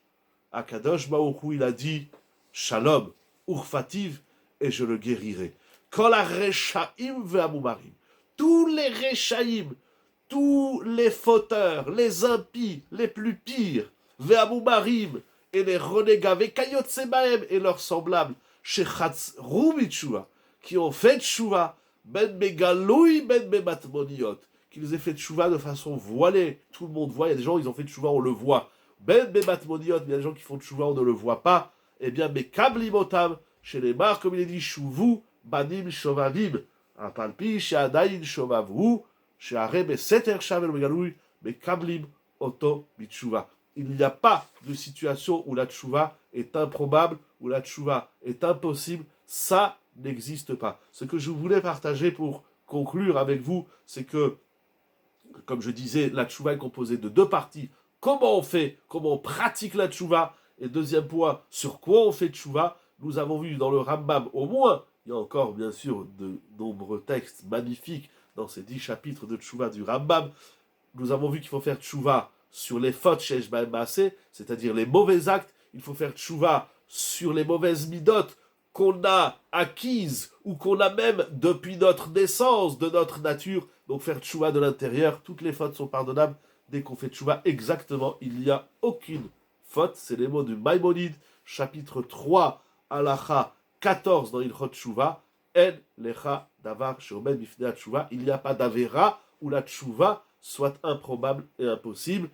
Akadosh Baruch Hu, il a dit Shalom, urfativ, et je le guérirai. Quand la rechaim ve'amumarim, tous les rechaim, tous les fauteurs, les impies, les plus pires, ve'amumarim, et les renégats, ve'kayotsebaem, et leurs semblables, shechatzru mitshua, qui ont fait tchouva, ben megaloui, ben mematmoniot, qu'ils aient fait tchouva de façon voilée, tout le monde voit, il y a des gens, ils ont fait tchouva, on le voit, ben mematmoniot, il y a des gens qui font tchouva, on ne le voit pas, eh bien, mekablimotam, chez les marques, comme il est dit, chouvu, banim shovavim, apalpi, chez adayin shovavu, chez areb, seter shavel megaloui, mekablim oto mitchouva. Il n'y a pas de situation où la tchouva est improbable, où la tchouva est impossible, ça n'existe pas. Ce que je voulais partager pour conclure avec vous, c'est que, comme je disais, la tchouva est composée de deux parties. Comment on fait, comment on pratique la tchouva, et deuxième point, sur quoi on fait tchouva. Nous avons vu dans le Rambam, au moins, il y a encore bien sûr de nombreux textes magnifiques dans ces 10 chapitres de tchouva du Rambam. Nous avons vu qu'il faut faire tchouva sur les fautes shesh ba'em maaseh, c'est-à-dire les mauvais actes. Il faut faire tchouva sur les mauvaises midot qu'on a acquises ou qu'on a même depuis notre naissance, de notre nature. Donc faire tchouva de l'intérieur, toutes les fautes sont pardonnables dès qu'on fait tchouva exactement. Il n'y a aucune faute, c'est les mots du Maïmonide, chapitre 3, halacha 14 dans Ilchot Tchouva, En lecha davar sheomed bifnei tchouva, il n'y a pas d'avera où la tchouva soit improbable et impossible.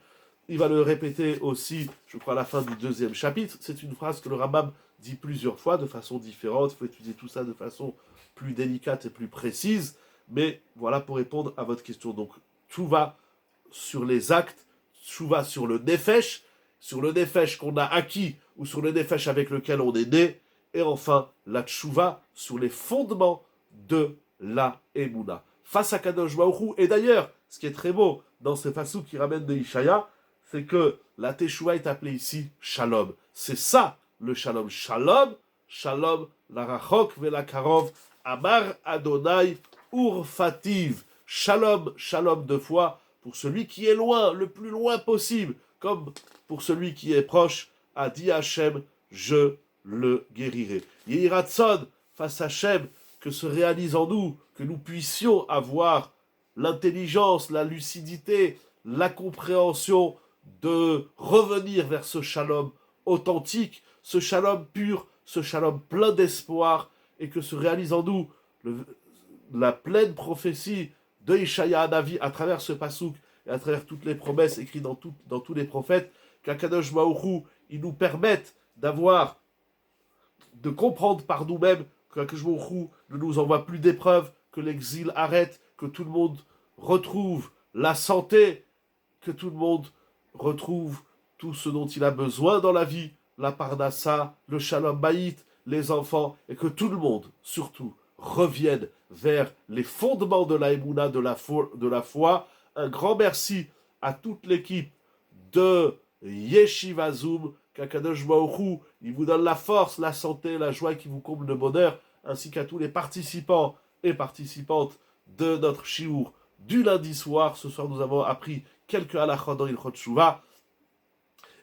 Il va le répéter aussi, je crois, à la fin du deuxième chapitre. C'est une phrase que le Rambam dit plusieurs fois de façon différente. Il faut étudier tout ça de façon plus délicate et plus précise. Mais voilà pour répondre à votre question. Donc, tchouva sur les actes, tchouva sur le nefesh qu'on a acquis ou sur le nefesh avec lequel on est né. Et enfin, la tchouva sur les fondements de la Emouna. Face à Kadosh Baruch Hu. Et d'ailleurs, ce qui est très beau dans ce fasouk qui ramène de Ishaïa, c'est que la Teshuvah est appelée ici Shalom. C'est ça le Shalom. Shalom, Shalom, la Rachok vela Karov, Amar Adonai Urfativ. Shalom, Shalom deux fois pour celui qui est loin, le plus loin possible, comme pour celui qui est proche, a dit Hachem, je le guérirai. Yehiratson, face à Hachem, que se réalise en nous, que nous puissions avoir l'intelligence, la lucidité, la compréhension de revenir vers ce shalom authentique, ce shalom pur, ce shalom plein d'espoir, et que se réalise en nous la pleine prophétie de Ishaïa Hanavi à travers ce pasouk et à travers toutes les promesses écrites dans tous les prophètes, qu'Akadosh Baruch Hu, il nous permette de comprendre par nous-mêmes qu'Akadosh Baruch Hu ne nous envoie plus d'épreuves, que l'exil arrête, que tout le monde retrouve la santé, que tout le monde retrouve tout ce dont il a besoin dans la vie, la parnassa, le shalom baït, les enfants, et que tout le monde, surtout, revienne vers les fondements de la émouna, de la foi. Un grand merci à toute l'équipe de Yeshiva Zoom, qu'Akadosh Baruch Hu, il vous donne la force, la santé, la joie qui vous comble de bonheur, ainsi qu'à tous les participants et participantes de notre shiur du lundi soir. Ce soir, nous avons appris quelques halachot dans Ilchot Teshuvah.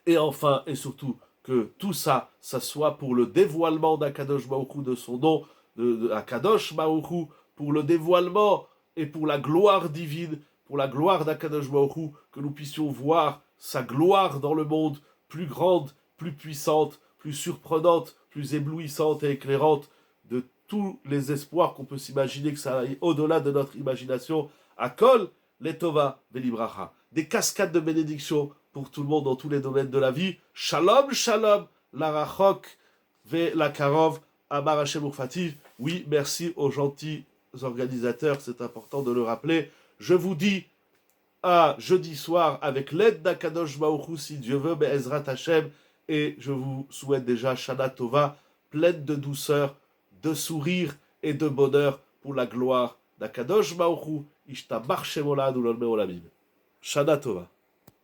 Et enfin, et surtout, que tout ça, ça soit pour le dévoilement d'Akadosh Baruch Hu, de son nom, de Akadosh Baruch Hu, pour le dévoilement et pour la gloire divine pour la gloire d'Akadosh Baruch Hu, que nous puissions voir sa gloire dans le monde, plus grande, plus puissante, plus surprenante, plus éblouissante et éclairante, de tous les espoirs qu'on peut s'imaginer, que ça aille au-delà de notre imagination. Akol, Letova, Velibracha. Des cascades de bénédictions pour tout le monde dans tous les domaines de la vie. Shalom, shalom, la Rachok, Ve la Karov, Amar Hashem Urfativ. Oui, merci aux gentils organisateurs, c'est important de le rappeler. Je vous dis à jeudi soir avec l'aide d'Akadosh Baruch Hu, si Dieu veut, Be'ezrat Hashem, et je vous souhaite déjà Shana Tova, pleine de douceur, de sourire et de bonheur pour la gloire d'Akadosh Baruch Hu, Ishtabach Shemolad Ulolme Olamim. Shana Tova.